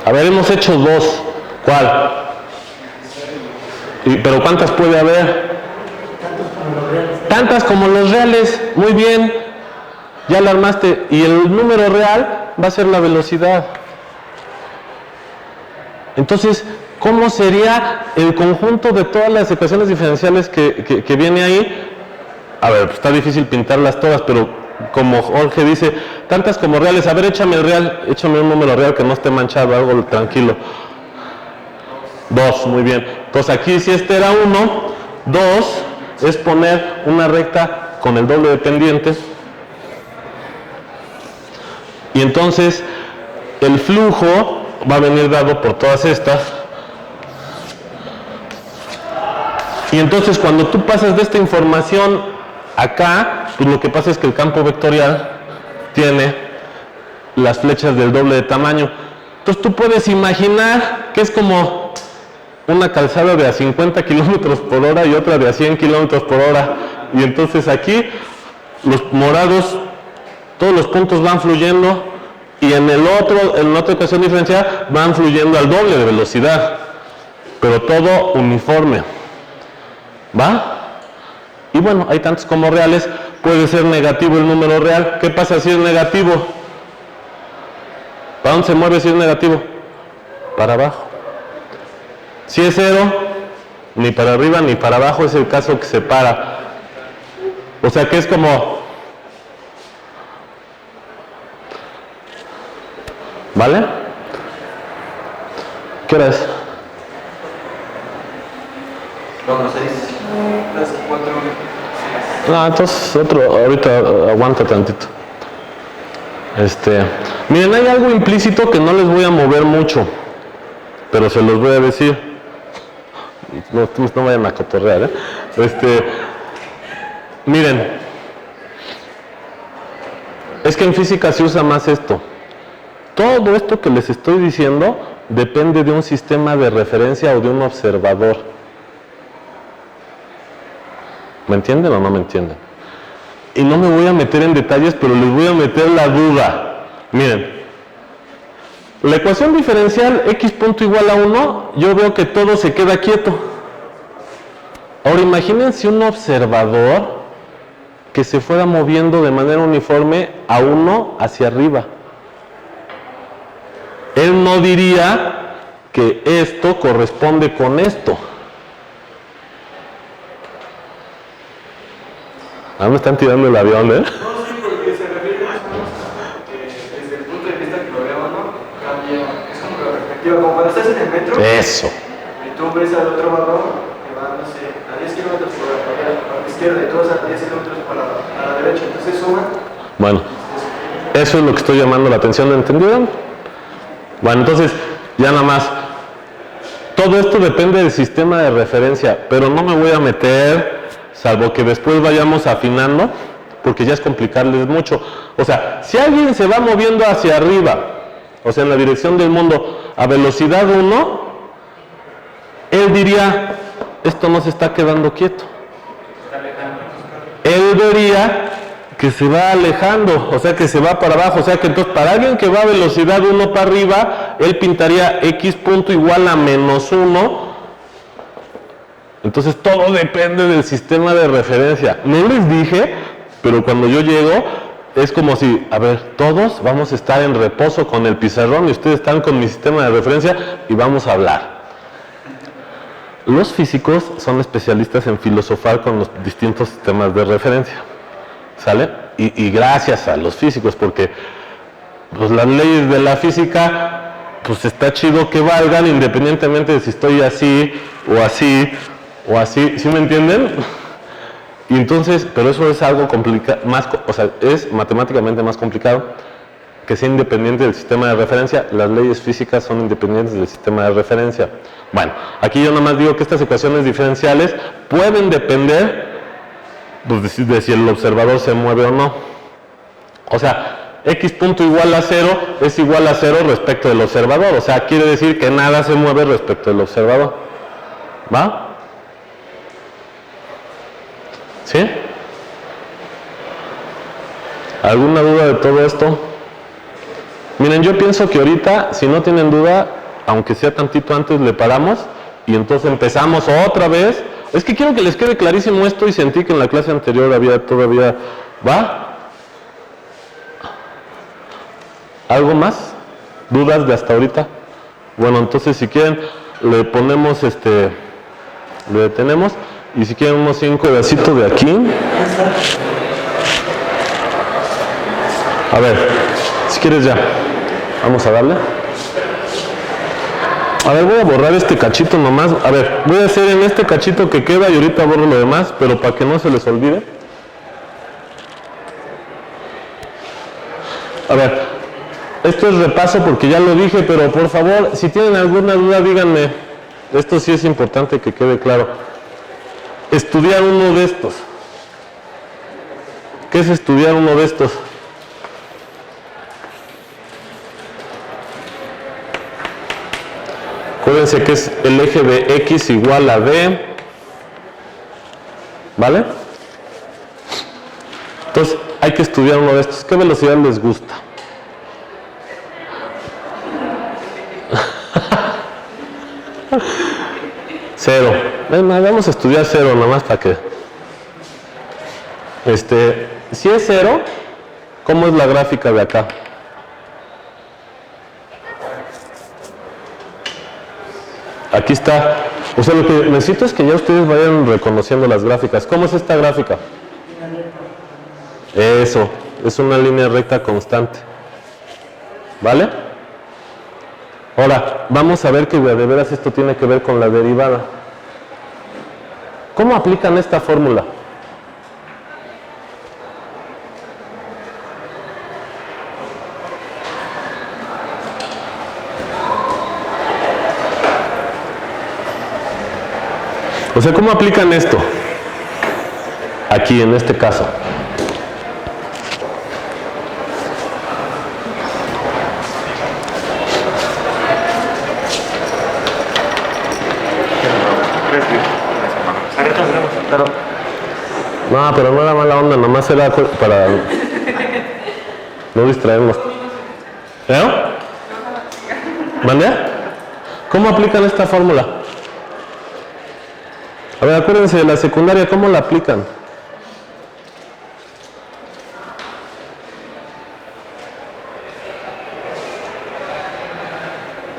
A ver, hemos hecho dos. ¿Cuál? ¿Pero cuántas puede haber? Tantas como los reales. Muy bien. Ya la armaste. Y el número real va a ser la velocidad. Entonces, ¿cómo sería el conjunto de todas las ecuaciones diferenciales que viene ahí? A ver, pues está difícil pintarlas todas, pero como Jorge dice, tantas como reales. A ver, échame el real, échame un número real que no esté manchado, algo tranquilo. 2, muy bien. Entonces aquí si este era 1, 2 es poner una recta con el doble de pendientes. Y entonces el flujo va a venir dado por todas estas. Y entonces cuando tú pasas de esta información acá, pues lo que pasa es que el campo vectorial tiene las flechas del doble de tamaño. Entonces tú puedes imaginar que es como una calzada de a 50 kilómetros por hora y otra de a 100 kilómetros por hora. Y entonces aquí los morados, todos los puntos van fluyendo, y en la otra ecuación diferencial van fluyendo al doble de velocidad, pero todo uniforme. ¿Va? Y bueno, hay tantos como reales. Puede ser negativo el número real. ¿Qué pasa si es negativo? ¿Para dónde se mueve si es negativo? Para abajo. Si es 0, ni para arriba ni para abajo, es el caso que se para. O sea que es como... ¿Vale? ¿Qué hora es? Bueno, 6. Las 4. No, entonces ahorita aguanta tantito. Miren, hay algo implícito que no les voy a mover mucho, pero se los voy a decir. No vayan a cotorrear, ¿eh? Miren, es que en física se usa más esto. Todo esto que les estoy diciendo depende de un sistema de referencia o de un observador. ¿Me entienden o no me entienden? Y no me voy a meter en detalles, pero les voy a meter la duda. Miren, la ecuación diferencial x punto igual a 1, yo veo que todo se queda quieto. Ahora imagínense un observador que se fuera moviendo de manera uniforme a 1 hacia arriba. Él no diría que esto corresponde con esto. Ah, me están tirando el avión, ¿eh? No, sí, porque se refiere más o menos a que desde el punto de vista que lo veo, ¿no? Cambia, es como la perspectiva, como cuando estás en el metro. Eso. Y tú ves al otro vagón que va, no sé, a 10 kilómetros por la izquierda y todos a 10 kilómetros a la derecha, entonces suman. Bueno, eso es lo que estoy llamando la atención, ¿entendieron? Bueno, entonces, ya nada más. Todo esto depende del sistema de referencia, pero no me voy a meter... salvo que después vayamos afinando, porque ya es complicarles mucho. O sea, si alguien se va moviendo hacia arriba, o sea, en la dirección del mundo, a velocidad 1, Él diría, esto no se está quedando quieto. Está alejando. Él vería que se va alejando, o sea que se va para abajo, o sea que entonces para alguien que va a velocidad 1 para arriba, él pintaría x punto igual a menos 1. Entonces todo depende del sistema de referencia. No les dije, pero cuando yo llego es como si, a ver, todos vamos a estar en reposo con el pizarrón y ustedes están con mi sistema de referencia y vamos a hablar. Los físicos son especialistas en filosofar con los distintos sistemas de referencia, ¿sale? Y gracias a los físicos, porque pues, las leyes de la física, pues está chido que valgan independientemente de si estoy así o así o así, ¿sí me entienden? Y entonces, pero eso es algo complicado, o sea, es matemáticamente más complicado que sea independiente del sistema de referencia. Las leyes físicas son independientes del sistema de referencia. Bueno, aquí yo nada más digo que estas ecuaciones diferenciales pueden depender pues, de si el observador se mueve o no. O sea, x punto igual a 0 es igual a 0 respecto del observador. O sea, quiere decir que nada se mueve respecto del observador. ¿Va? ¿Sí? ¿Alguna duda de todo esto? Miren, yo pienso que ahorita, si no tienen duda, aunque sea tantito antes, le paramos y entonces empezamos otra vez. Es que quiero que les quede clarísimo esto y sentí que en la clase anterior había todavía... ¿Va? ¿Algo más? ¿Dudas de hasta ahorita? Bueno, entonces si quieren, le ponemos le detenemos y si quieren unos 5 pedacitos de aquí. A ver, si quieres ya, vamos a darle. A ver, voy a borrar este cachito nomás. A ver, voy a hacer en este cachito que queda y ahorita borro lo demás, pero para que no se les olvide. A ver, esto es repaso porque ya lo dije, pero por favor, si tienen alguna duda, díganme. Esto sí es importante que quede claro. Estudiar uno de estos. ¿Qué es estudiar uno de estos? Acuérdense que es el eje de x igual a d, ¿vale? Entonces, hay que estudiar uno de estos. ¿Qué velocidad les gusta? Cero. Vamos a estudiar cero, nada más para que... si es cero, ¿cómo es la gráfica de acá? Aquí está. O sea, lo que necesito es que ya ustedes vayan reconociendo las gráficas. ¿Cómo es esta gráfica? Eso, es una línea recta constante. ¿Vale? Ahora, vamos a ver que de veras esto tiene que ver con la derivada. ¿Cómo aplican esta fórmula? O sea, ¿cómo aplican esto? Aquí, en este caso. No, pero no era mala onda, nomás era para no distraernos. ¿Eh? ¿Mande? ¿Cómo aplican esta fórmula? A ver, acuérdense de la secundaria, ¿cómo la aplican?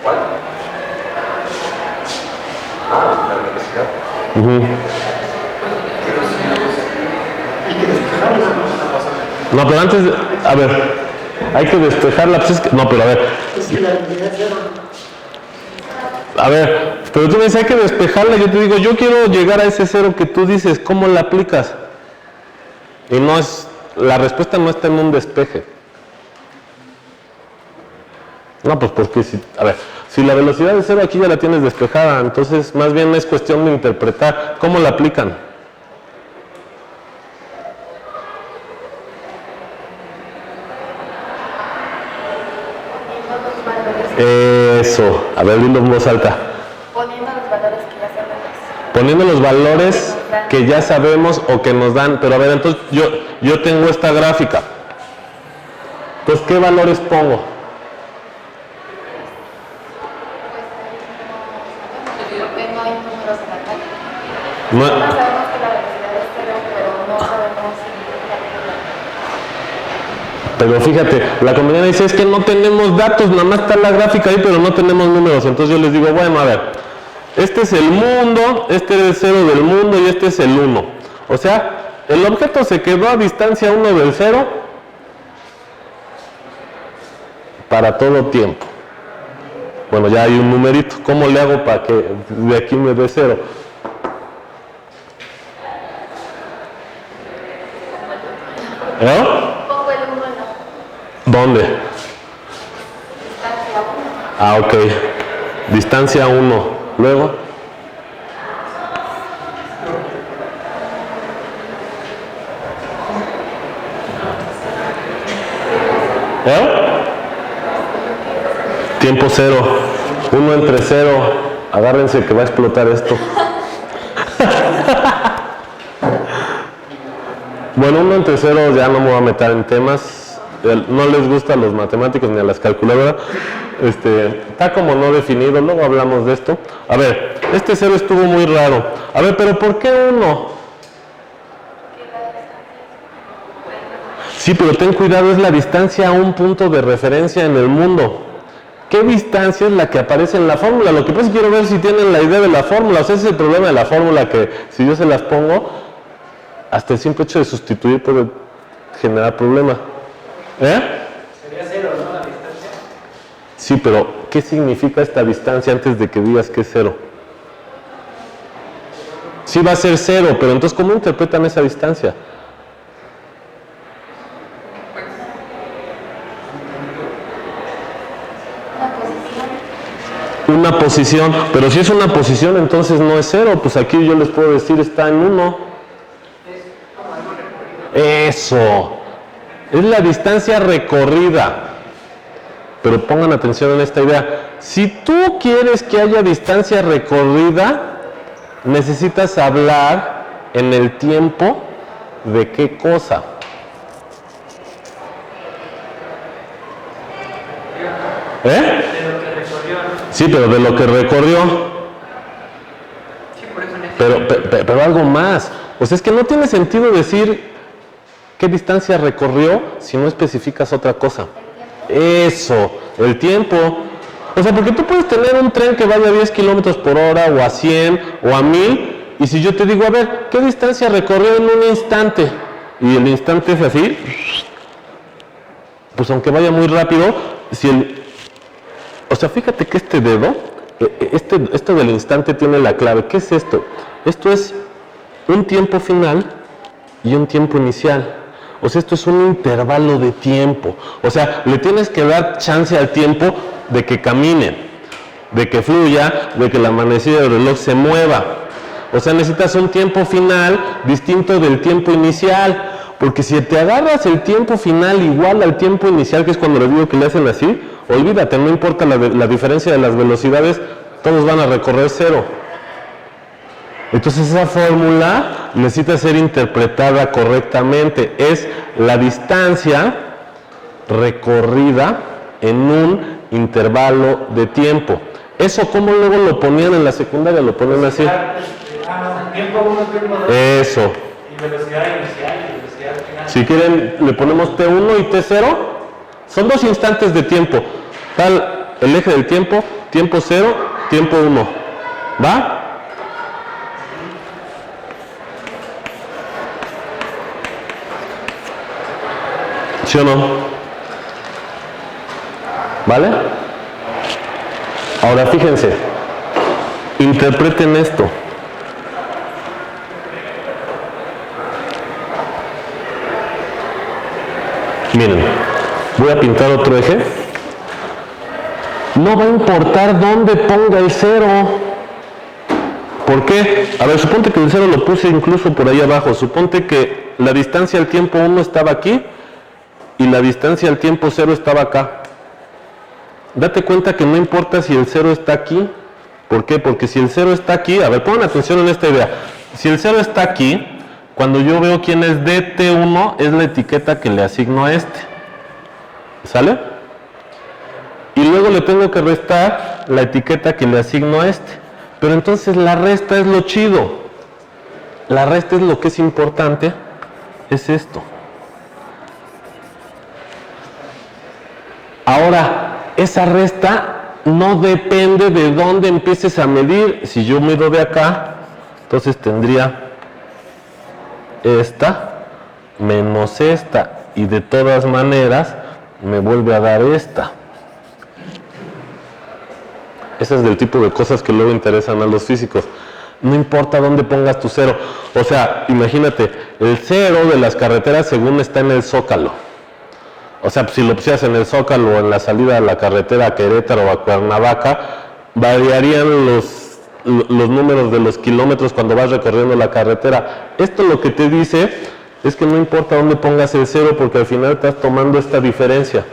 ¿Cuál? Ah, la velocidad. No, pero antes, a ver, hay que despejarla, pues es que, no, pero a ver. A ver, pero tú me dices, hay que despejarla, yo te digo, yo quiero llegar a ese cero que tú dices, ¿cómo la aplicas? Y no es, la respuesta no está en un despeje. No, pues porque si, a ver, si la velocidad de cero aquí ya la tienes despejada, entonces más bien es cuestión de interpretar, ¿cómo la aplican? Eso, a ver, dilo en voz alta. Poniendo los valores que ya Poniendo los valores que ya sabemos o que nos dan. Pero a ver, entonces yo tengo esta gráfica. Entonces, ¿qué valores pongo? No hay números en la calle. No, No sabemos que la velocidad es cero, pero no sabemos si pero fíjate, la compañera dice, es que no tenemos datos, nada más está la gráfica ahí, pero no tenemos números. Entonces yo les digo, bueno, a ver, este es el mundo, este es el 0 del mundo y este es el 1. O sea, el objeto se quedó a distancia 1 del 0 para todo tiempo. Bueno, ya hay un numerito. ¿Cómo le hago para que de aquí me dé 0? pongo el 1 en la ¿Dónde? distancia 1. Ah, ok. Distancia 1. Luego. Tiempo 0. 1 entre 0. Agárrense que va a explotar esto. Bueno, 1 entre 0 ya no me voy a meter en temas. No les gustan los matemáticos ni a las calculadoras. Está como no definido, luego hablamos de esto. A ver, este 0 estuvo muy raro. A ver, pero ¿por qué 1? Sí, pero ten cuidado, es la distancia a un punto de referencia en el mundo. ¿Qué distancia es la que aparece en la fórmula? Lo que pasa es que quiero ver si tienen la idea de la fórmula. O sea, ese es el problema de la fórmula, que si yo se las pongo, hasta el simple hecho de sustituir puede generar problema. Sería 0, ¿no? La distancia. Sí, pero ¿qué significa esta distancia antes de que digas que es 0? Sí va a ser 0, pero entonces ¿cómo interpretan esa distancia? Una posición, pero si es una posición entonces no es 0, pues aquí yo les puedo decir está en 1. Eso, es la distancia recorrida. Pero pongan atención en esta idea. Si tú quieres que haya distancia recorrida, necesitas hablar en el tiempo de qué cosa. De lo que recorrió, ¿no? Sí, pero de lo que recorrió. Sí, por eso necesito. Pero algo más. O sea, es que no tiene sentido decir qué distancia recorrió si no especificas otra cosa. Eso, el tiempo. O sea, porque tú puedes tener un tren que vaya a 10 kilómetros por hora, o a 100, o a 1000, y si yo te digo, a ver, ¿qué distancia recorrió en un instante? Y el instante es así, pues aunque vaya muy rápido, o sea, fíjate que este dedo, esto del instante tiene la clave. ¿Qué es esto? Esto es un tiempo final y un tiempo inicial. O sea, esto es un intervalo de tiempo. O sea, le tienes que dar chance al tiempo de que camine, de que fluya, de que la manecilla del reloj se mueva. O sea, necesitas un tiempo final distinto del tiempo inicial. Porque si te agarras el tiempo final igual al tiempo inicial, que es cuando les digo que le hacen así, olvídate, no importa la diferencia de las velocidades, todos van a recorrer 0. Entonces esa fórmula necesita ser interpretada correctamente. Es la distancia recorrida en un intervalo de tiempo. Eso, ¿cómo luego lo ponían en la secundaria? Lo ponen así. Tiempo 1, tiempo 2. Eso. Y velocidad inicial y velocidad final. Si quieren, le ponemos T1 y T0. Son 2 instantes de tiempo. Tal el eje del tiempo, tiempo 0, tiempo 1. ¿Va? ¿Sí o no? ¿Vale? Ahora fíjense, interpreten esto. Miren, voy a pintar otro eje. No va a importar dónde ponga el 0. ¿Por qué? A ver, suponte que el 0 lo puse incluso por ahí abajo. Suponte que la distancia al tiempo 1 estaba aquí y la distancia al tiempo 0 estaba acá. Date cuenta que no importa si el 0 está aquí ¿Por qué? Porque si el 0 está aquí, a ver, pongan atención en esta idea. Si el 0 está aquí, cuando yo veo quién es DT1, es la etiqueta que le asigno a este. ¿Sale? Y luego le tengo que restar la etiqueta que le asigno a este. Pero entonces la resta es lo chido. La resta es lo que es importante. Es esto. Ahora, esa resta no depende de dónde empieces a medir. Si yo mido de acá, entonces tendría esta menos esta. Y de todas maneras, me vuelve a dar esta. Ese es del tipo de cosas que luego interesan a los físicos. No importa dónde pongas tu 0. O sea, imagínate, el 0 de las carreteras según está en el Zócalo. O sea, pues si lo pusieras en el Zócalo o en la salida de la carretera a Querétaro o a Cuernavaca, variarían los números de los kilómetros cuando vas recorriendo la carretera. Esto lo que te dice es que no importa dónde pongas el 0 porque al final estás tomando esta diferencia.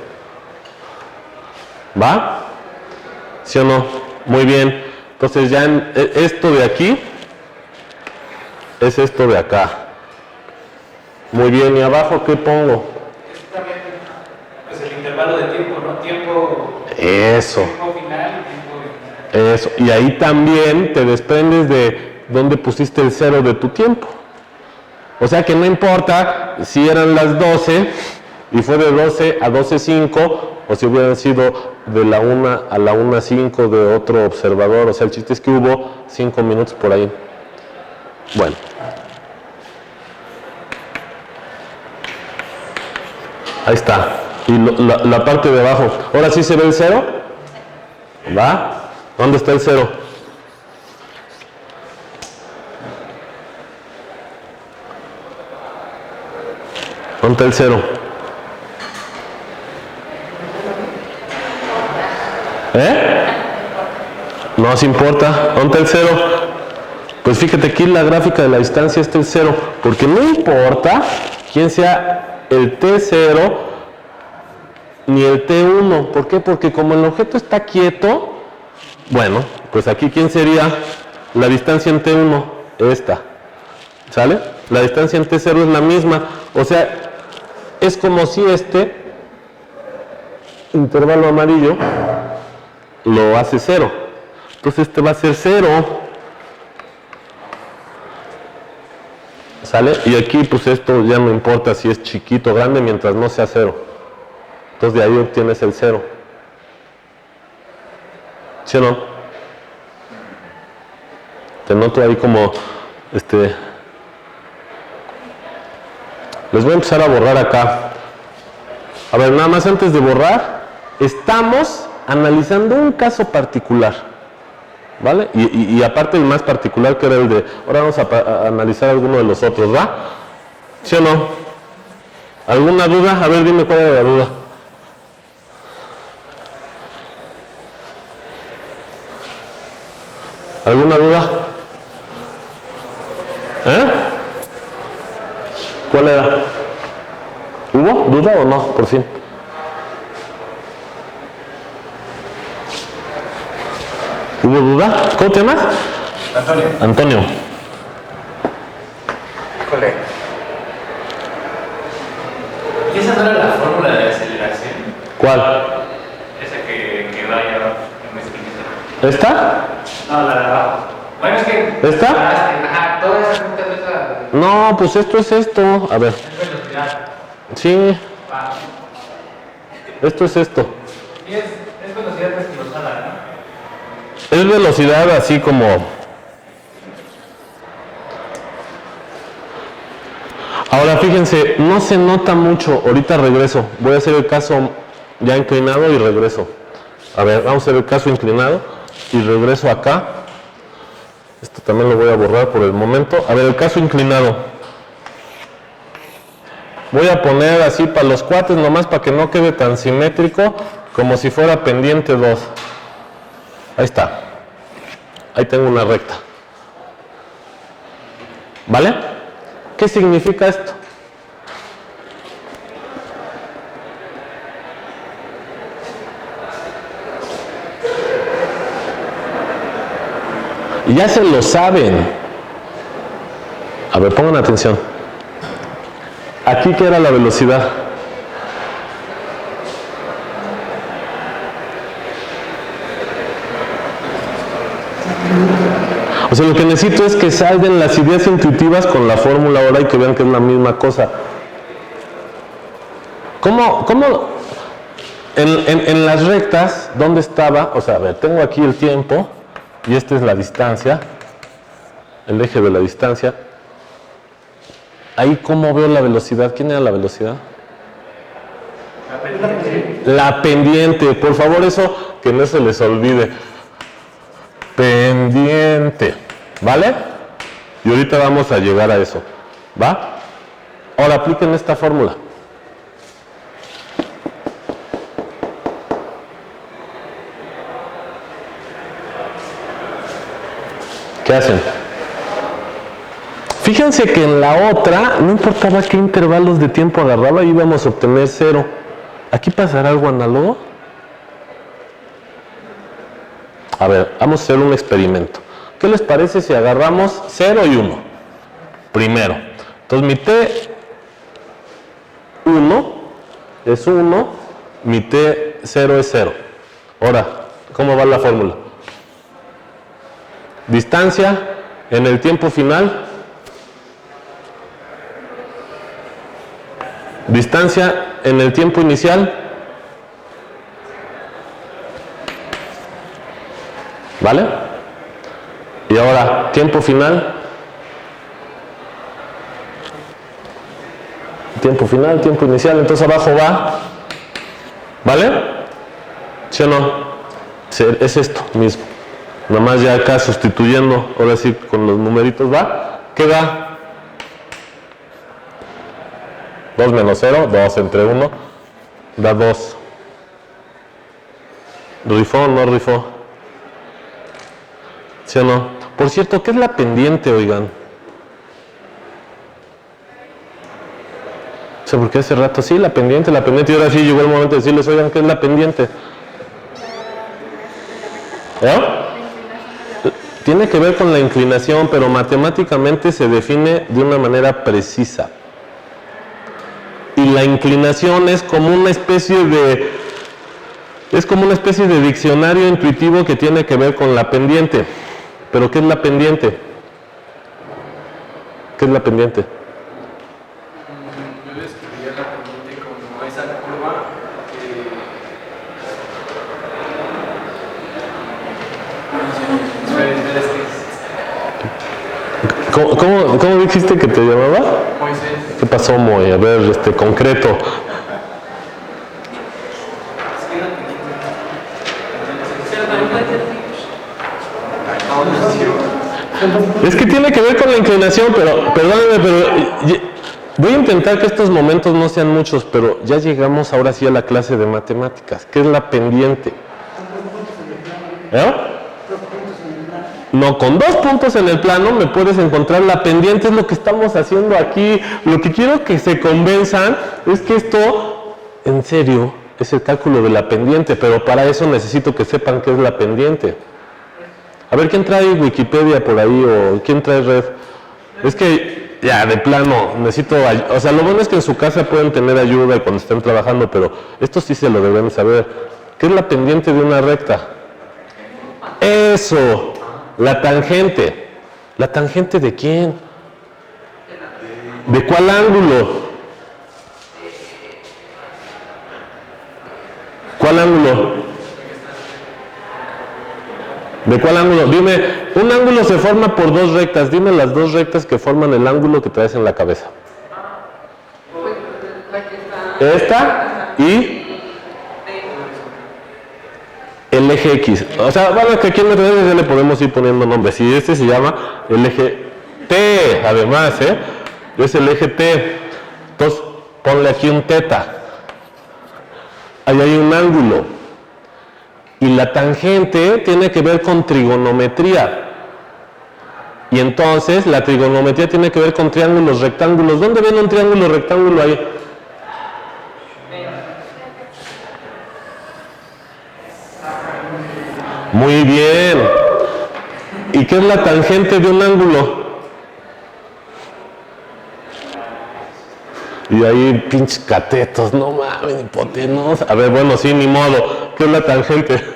¿Va? ¿Sí o no? Muy bien. Entonces ya esto de aquí es esto de acá. Muy bien. ¿Y abajo qué pongo? Esto también, pues el intervalo de tiempo, ¿no? Eso. Tiempo final y tiempo final. Eso. Y ahí también te desprendes de dónde pusiste el 0 de tu tiempo. O sea que no importa si eran las 12 y fue de 12 a 12:05 o si hubieran sido de la 1 a la 1:05 de otro observador. O sea, el chiste es que hubo 5 minutos por ahí. Bueno. Ahí está. Y la parte de abajo. ¿Ahora sí se ve el 0? ¿Va? ¿Dónde está el 0? ¿Dónde está el 0? No os importa. ¿Dónde está el 0? Pues fíjate aquí en la gráfica de la distancia está el 0. Porque no importa quién sea el T0 ni el T1. ¿Por qué? Porque como el objeto está quieto, bueno, pues aquí ¿quién sería la distancia en T1? Esta. ¿Sale? La distancia en T0 es la misma. O sea, es como si este intervalo amarillo lo hace 0. Entonces este va a ser 0. ¿Sale? Y aquí pues esto ya no importa si es chiquito o grande mientras no sea 0. Entonces de ahí obtienes el 0. ¿Sí o no? Te noto ahí como les voy a empezar a borrar acá. A ver, nada más antes de borrar, estamos analizando un caso particular, ¿vale? Y aparte el más particular que era el de, ahora vamos a analizar alguno de los otros, ¿va? ¿Sí o no? ¿Alguna duda? A ver, dime cuál era la duda. ¿Alguna duda? ¿Cuál era? ¿Hubo duda o no? Por fin. ¿Hubo duda? ¿Cómo te llamas? Antonio. Antonio. Híjole. ¿Y esa no era la fórmula de aceleración? ¿Cuál? Esa que vaya en mi esquinita. ¿Esta? No, la de abajo. Bueno, es que... ¿Esta? Ajá, toda esa ruta de esa... No, pues esto es esto. A ver. Es velocidad. Sí, Ah. esto es esto. Y es velocidad desglosada, ¿no? Es velocidad así como... Ahora fíjense, no se nota mucho. Ahorita regreso. Voy a hacer el caso ya inclinado y regreso. A ver, vamos a hacer el caso inclinado y regreso acá. Esto también lo voy a borrar por el momento. A ver, el caso inclinado. Voy a poner así para los cuates, nomás para que no quede tan simétrico como si fuera pendiente 2. Ahí está. Ahí tengo una recta. ¿Vale? ¿Qué significa esto? Y ya se lo saben. A ver, pongan atención. Aquí, ¿qué era la velocidad? O sea, lo que necesito es que salgan las ideas intuitivas con la fórmula ahora y que vean que es la misma cosa. ¿Cómo en las rectas, dónde estaba? O sea, a ver, tengo aquí el tiempo y esta es la distancia, el eje de la distancia. Ahí, ¿cómo veo la velocidad? ¿Quién era la velocidad? La pendiente. Por favor, eso que no se les olvide. Pendiente. ¿Vale? Y ahorita vamos a llegar a eso. ¿Va? Ahora apliquen esta fórmula. ¿Qué hacen? Fíjense que en la otra, no importaba qué intervalos de tiempo agarraba, íbamos a obtener 0. ¿Aquí pasará algo análogo? A ver, vamos a hacer un experimento. ¿Qué les parece si agarramos 0 y 1? Primero. Entonces mi T1 es 1, mi T0 es 0. Ahora, ¿cómo va la fórmula? Distancia en el tiempo final. Distancia en el tiempo inicial. ¿Vale? Y ahora, tiempo final. Tiempo final, tiempo inicial. Entonces abajo va. ¿Vale? ¿Sí o no? Es esto mismo. Nada más ya acá sustituyendo, ahora sí con los numeritos va. ¿Qué da? 2 menos 0, 2 entre 1, da 2. ¿Rifó o no rifó? ¿Sí o no? Por cierto, ¿qué es la pendiente, oigan? O sea, porque hace rato, sí, la pendiente, y ahora sí llegó el momento de decirles, oigan, ¿qué es la pendiente? Tiene que ver con la inclinación, pero matemáticamente se define de una manera precisa. Y la inclinación es como una especie de diccionario intuitivo que tiene que ver con la pendiente. ¿Pero qué es la pendiente? ¿Qué es la pendiente? Yo describiría la pendiente como esa curva ¿Cómo dijiste que te llamaba? Moisés. ¿Qué pasó, Moy? A ver, concreto. Es que tiene que ver con la inclinación, pero perdónenme, pero voy a intentar que estos momentos no sean muchos, pero ya llegamos ahora sí a la clase de matemáticas. ¿Qué es la pendiente? No, con 2 puntos en el plano me puedes encontrar la pendiente, es lo que estamos haciendo aquí. Lo que quiero que se convenzan es que esto, en serio, es el cálculo de la pendiente, pero para eso necesito que sepan qué es la pendiente. A ver, ¿quién trae Wikipedia por ahí o quién trae Red? Es que, ya, de plano, necesito... O sea, lo bueno es que en su casa pueden tener ayuda cuando estén trabajando, pero esto sí se lo deben saber. ¿Qué es la pendiente de una recta? ¡Eso! La tangente. ¿La tangente de quién? ¿De cuál ángulo? ¿Cuál ángulo? ¿De cuál ángulo? Dime, un ángulo se forma por 2 rectas. Dime las 2 rectas que forman el ángulo que traes en la cabeza. Esta y el eje X. O sea, bueno, que aquí en redes ya le podemos ir poniendo nombres. Y este se llama el eje T, además, es el eje T. Entonces, ponle aquí un teta. Ahí hay un ángulo. Y la tangente tiene que ver con trigonometría. Y entonces la trigonometría tiene que ver con triángulos rectángulos. ¿Dónde ven un triángulo rectángulo ahí? Muy bien. ¿Y qué es la tangente de un ángulo? Y ahí pinches catetos, no mames, hipotenusa. A ver, bueno, sí, ni modo. ¿Qué es la tangente?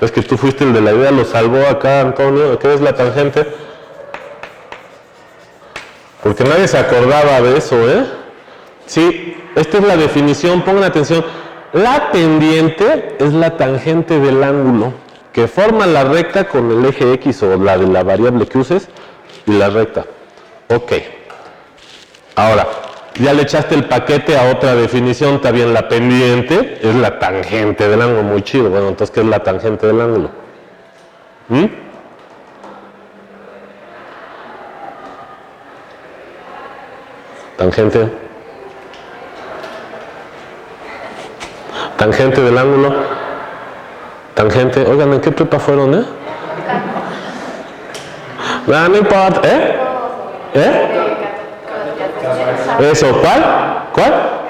Es que tú fuiste el de la idea, lo salvó acá, Antonio. ¿Qué es la tangente? Porque nadie se acordaba de eso, ¿eh? Sí, esta es la definición, pongan atención. La pendiente es la tangente del ángulo que forma la recta con el eje X o la de la variable que uses y la recta. Ok. Ahora, ya le echaste el paquete a otra definición, está bien, la pendiente es la tangente del ángulo, muy chido. Bueno, entonces, ¿qué es la tangente del ángulo? Tangente. Tangente del ángulo. Tangente. Oigan, ¿en qué prepa fueron, No importa, Eso, ¿cuál?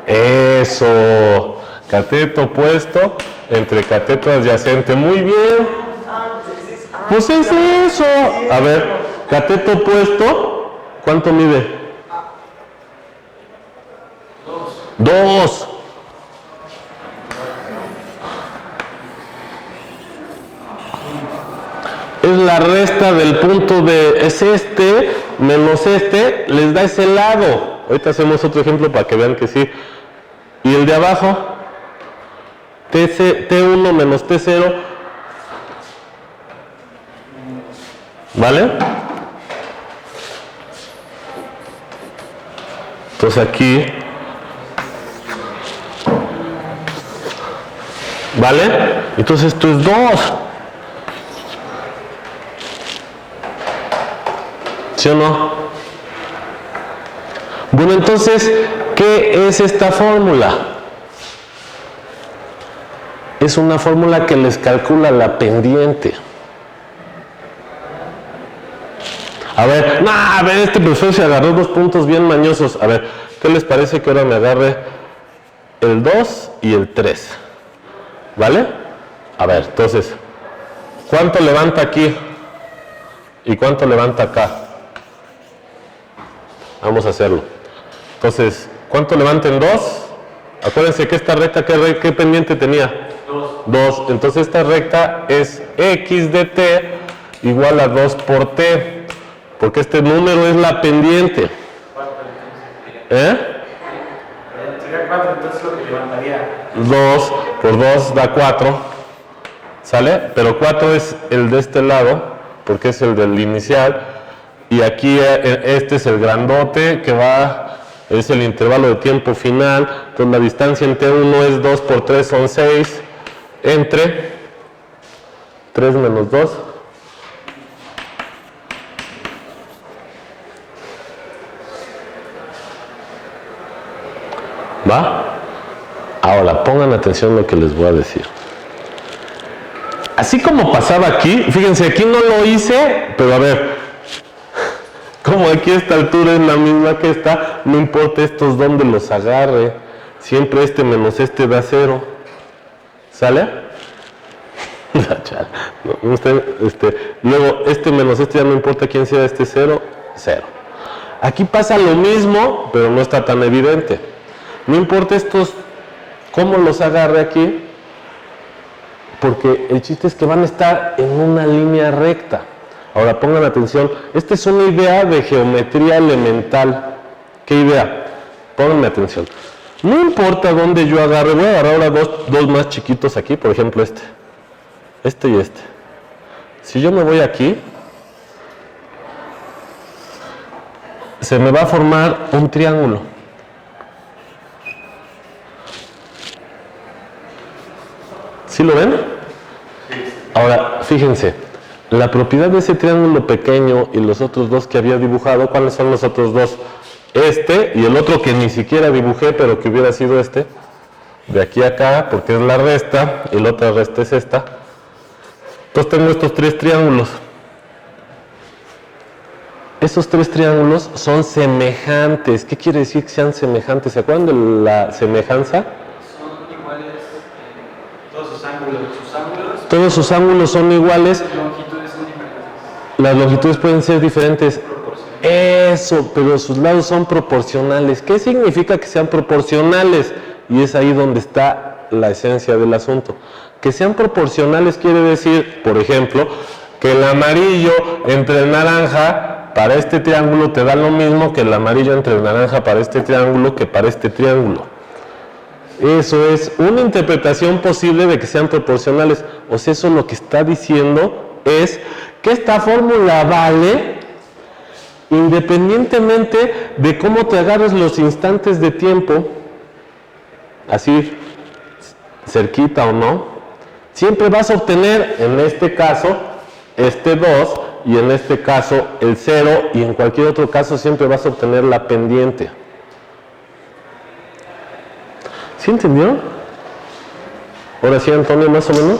Eso. Cateto opuesto entre cateto adyacente. Muy bien. Pues es eso. A ver, cateto opuesto, ¿cuánto mide? 2. Es la resta del punto de es este menos este, les da ese lado. Ahorita hacemos otro ejemplo para que vean que sí. Y el de abajo, T1 menos T0, ¿vale? Entonces aquí, ¿vale? Entonces esto es 2. ¿Sí o no? Bueno, entonces, ¿qué es esta fórmula? Es una fórmula que les calcula la pendiente. A ver, este profesor se agarró 2 puntos bien mañosos. A ver, ¿qué les parece que ahora me agarre el 2 y el 3? ¿Vale? A ver, entonces, ¿cuánto levanta aquí? ¿Y cuánto levanta acá? Vamos a hacerlo. Entonces, ¿cuánto levanta en 2? Acuérdense que esta recta, ¿qué pendiente tenía? 2. Entonces esta recta es x de t igual a 2 por t. Porque este número es la pendiente. Sería 4, entonces lo que levantaría. 2 por 2 da 4. ¿Sale? Pero 4 es el de este lado, porque es el del inicial. Y aquí este es el grandote que es el intervalo de tiempo final. Entonces la distancia en T1 es 2 por 3 son 6. Entre 3 menos 2. ¿Va? Ahora pongan atención a lo que les voy a decir. Así como pasaba aquí, fíjense, aquí no lo hice, pero a ver. Como aquí a esta altura es la misma que esta, no importa estos dónde los agarre, siempre este menos este da 0. ¿Sale? Luego este menos este ya no importa quién sea este 0, 0. Aquí pasa lo mismo, pero no está tan evidente. No importa estos, cómo los agarre aquí, porque el chiste es que van a estar en una línea recta. Ahora pongan atención, esta es una idea de geometría elemental. ¿Qué idea? Pónganme atención. No importa dónde yo agarre, voy a agarrar ahora dos más chiquitos aquí, por ejemplo este y este. Si yo me voy aquí, se me va a formar un triángulo. ¿Sí lo ven? Ahora, fíjense. La propiedad de ese triángulo pequeño y los otros dos que había dibujado, ¿cuáles son los otros dos? Este y el otro que ni siquiera dibujé, pero que hubiera sido este. De aquí a acá, porque es la resta, y la otra resta es esta. Entonces tengo estos 3 triángulos. Esos 3 triángulos son semejantes. ¿Qué quiere decir que sean semejantes? ¿Se acuerdan de la semejanza? Son iguales todos sus ángulos. ángulos, todos sus ángulos son iguales, las longitudes son diferentes. las longitudes pueden ser diferentes. Eso, pero sus lados son proporcionales. ¿Qué significa que sean proporcionales? Y es ahí donde está la esencia del asunto. Que sean proporcionales quiere decir, por ejemplo, que el amarillo entre el naranja para este triángulo te da lo mismo que el amarillo entre el naranja para este triángulo que para este triángulo. Eso es una interpretación posible de que sean proporcionales. O sea, eso lo que está diciendo es que esta fórmula vale independientemente de cómo te agarres los instantes de tiempo, así cerquita o no, siempre vas a obtener, en este caso, este 2, y en este caso el 0, y en cualquier otro caso siempre vas a obtener la pendiente. ¿Sí entendió? Ahora sí, Antonio, más o menos.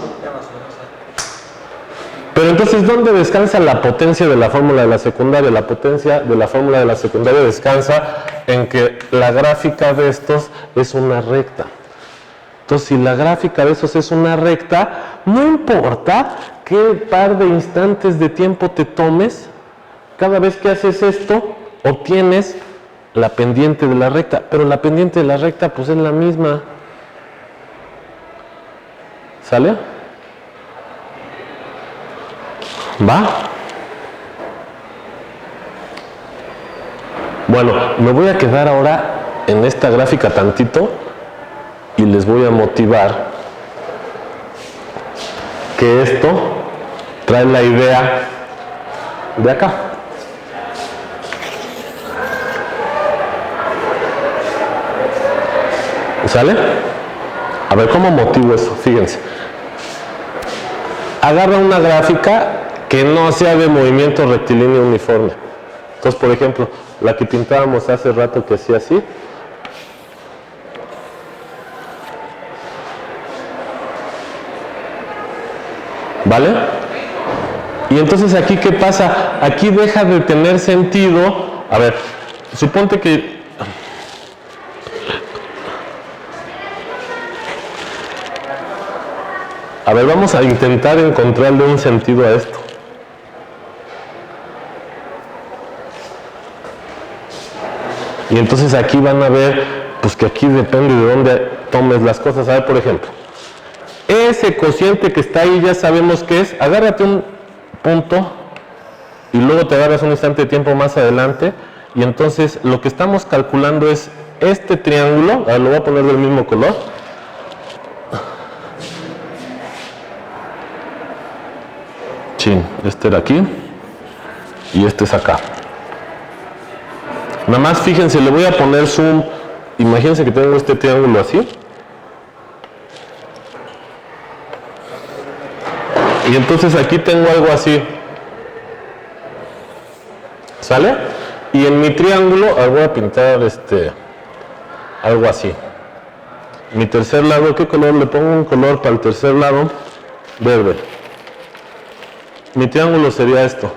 Pero entonces, ¿dónde descansa la potencia de la fórmula de la secundaria? La potencia de la fórmula de la secundaria descansa en que la gráfica de estos es una recta. Entonces, si la gráfica de esos es una recta, no importa qué par de instantes de tiempo te tomes, cada vez que haces esto, obtienes la pendiente de la recta. Pero la pendiente de la recta, pues es la misma. ¿Sale? ¿Va? Bueno, me voy a quedar ahora en esta gráfica tantito y les voy a motivar que esto trae la idea de acá. ¿Sale? A ver, ¿cómo motivo eso? Fíjense. Agarra una gráfica que no sea de movimiento rectilíneo uniforme. Entonces, por ejemplo, la que pintábamos hace rato que hacía así. ¿Vale? Y entonces aquí, ¿qué pasa? Aquí deja de tener sentido. A ver, suponte que... A ver, vamos a intentar encontrarle un sentido a esto. Y entonces aquí van a ver, pues que aquí depende de dónde tomes las cosas. A ver, por ejemplo, ese cociente que está ahí ya sabemos qué es. Agárrate un punto y luego te agarras un instante de tiempo más adelante. Y entonces lo que estamos calculando es este triángulo. A ver, lo voy a poner del mismo color. Chin, este era aquí y este es acá. Nada más fíjense, le voy a poner zoom. Imagínense que tengo este triángulo así. Y entonces aquí tengo algo así. ¿Sale? Y en mi triángulo voy a pintar algo así. Mi tercer lado, ¿qué color? Le pongo un color para el tercer lado, verde. Mi triángulo sería esto.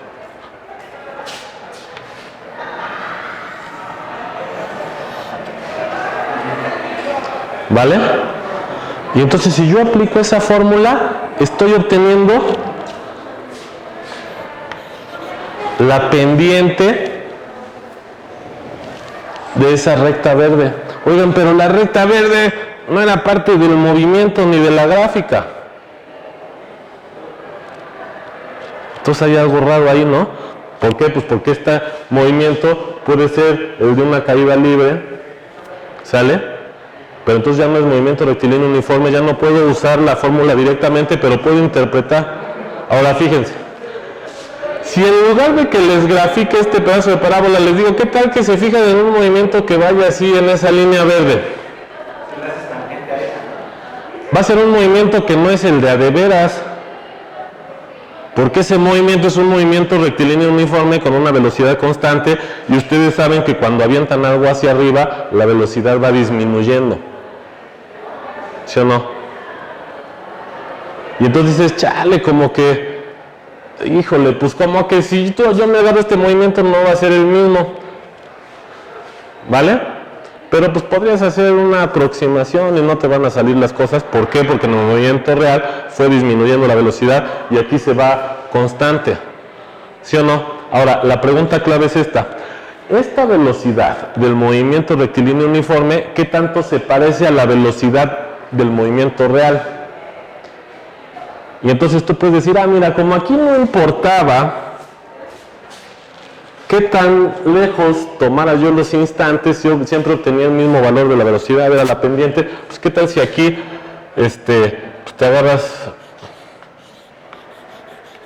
¿Vale? Y entonces si yo aplico esa fórmula, estoy obteniendo la pendiente de esa recta verde. Oigan, pero la recta verde no era parte del movimiento ni de la gráfica. Entonces hay algo raro ahí, ¿no? ¿Por qué? Pues porque este movimiento puede ser el de una caída libre, ¿sale? Pero entonces ya no es movimiento rectilíneo uniforme, ya no puedo usar la fórmula directamente, pero puedo interpretar. Ahora fíjense, si en lugar de que les grafique este pedazo de parábola, les digo, ¿qué tal que se fijan en un movimiento que vaya así en esa línea verde? Va a ser un movimiento que no es el de veras, porque ese movimiento es un movimiento rectilíneo uniforme con una velocidad constante, y ustedes saben que cuando avientan algo hacia arriba, la velocidad va disminuyendo. ¿Sí o no? Y entonces dices, chale, como que, híjole, pues como que si yo me agarro este movimiento no va a ser el mismo. ¿Vale? pero pues podrías hacer una aproximación y no te van a salir las cosas. ¿Por qué? Porque en el movimiento real fue disminuyendo la velocidad y aquí se va constante. ¿Sí o no? Ahora, la pregunta clave es esta. Esta velocidad del movimiento rectilíneo uniforme, ¿qué tanto se parece a la velocidad del movimiento real? Y entonces tú puedes decir, ah, mira, como aquí no importaba qué tan lejos tomara yo los instantes, yo siempre obtenía el mismo valor de la velocidad, era la pendiente, pues qué tal si aquí pues te agarras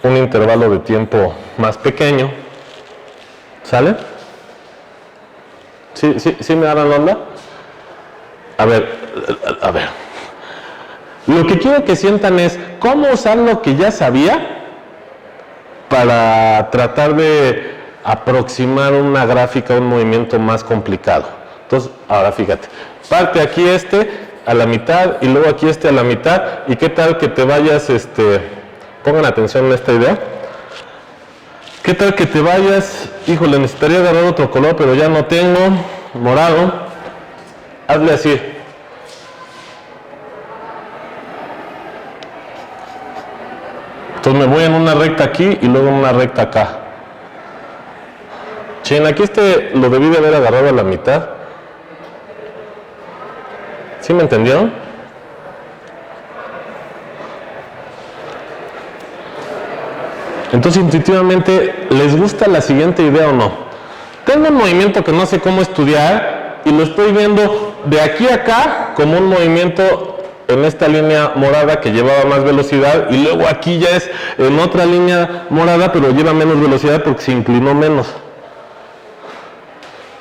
un intervalo de tiempo más pequeño, ¿sale? ¿Sí me dan la onda? A ver. Lo que quiero que sientan es cómo usar lo que ya sabía para tratar de aproximar una gráfica, un movimiento más complicado. Entonces, ahora fíjate, parte aquí a la mitad y luego aquí a la mitad, y qué tal que te vayas, pongan atención en esta idea, qué tal que te vayas, híjole, necesitaría agarrar otro color, pero ya no tengo, morado, hazle así. Entonces me voy en una recta aquí y luego en una recta acá. Chin, aquí lo debí de haber agarrado a la mitad. ¿Sí me entendieron? Entonces, intuitivamente, ¿les gusta la siguiente idea o no? Tengo un movimiento que no sé cómo estudiar y lo estoy viendo de aquí a acá como un movimiento en esta línea morada que llevaba más velocidad, y luego aquí ya es en otra línea morada pero lleva menos velocidad porque se inclinó menos.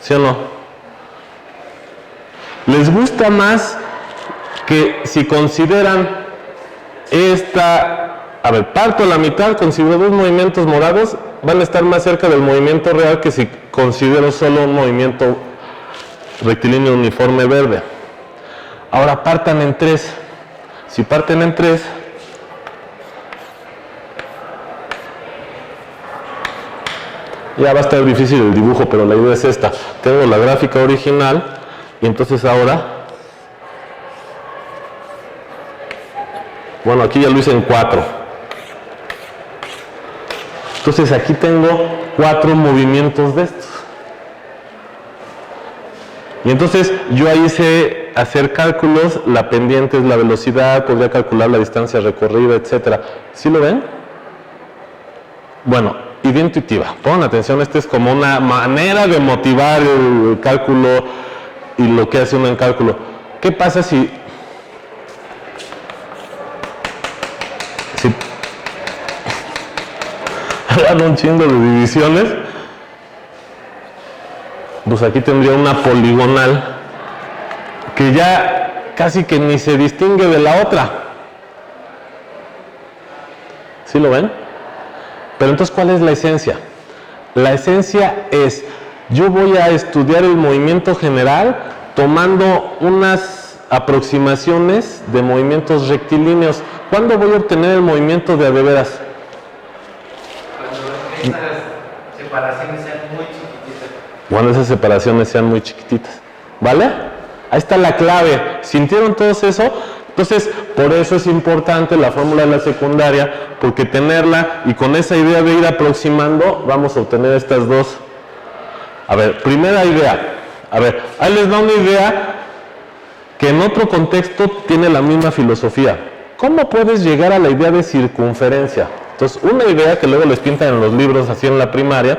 ¿Sí o no? ¿Les gusta más que si consideran parto a la mitad, considero dos movimientos morados, van a estar más cerca del movimiento real que si considero solo un movimiento rectilíneo uniforme verde? Ahora partan en 3. Si parten en 3, ya va a estar difícil el dibujo, pero la idea es esta. Tengo la gráfica original y entonces ahora, bueno, aquí ya lo hice en 4. Entonces aquí tengo 4 movimientos de estos. Y entonces yo ahí sé hacer cálculos, la pendiente es la velocidad, podría calcular la distancia recorrida, etc. ¿Sí lo ven? Bueno, idea intuitiva. Pongan atención, esta es como una manera de motivar el cálculo y lo que hace uno en cálculo. ¿Qué pasa si hagan un chingo de divisiones? Pues aquí tendría una poligonal que ya casi que ni se distingue de la otra. ¿Sí lo ven? Pero entonces, ¿cuál es la esencia? La esencia es, yo voy a estudiar el movimiento general tomando unas aproximaciones de movimientos rectilíneos. ¿Cuándo voy a obtener el movimiento de a de veras? Cuando esas separaciones sean muy chiquititas. Cuando esas separaciones sean muy chiquititas. ¿Vale? Ahí está la clave. ¿Sintieron todos eso? Entonces, por eso es importante la fórmula de la secundaria, porque tenerla y con esa idea de ir aproximando, vamos a obtener estas dos. A ver, primera idea. A ver, ahí les da una idea que en otro contexto tiene la misma filosofía. ¿Cómo puedes llegar a la idea de circunferencia? Entonces, una idea que luego les pintan en los libros, así en la primaria,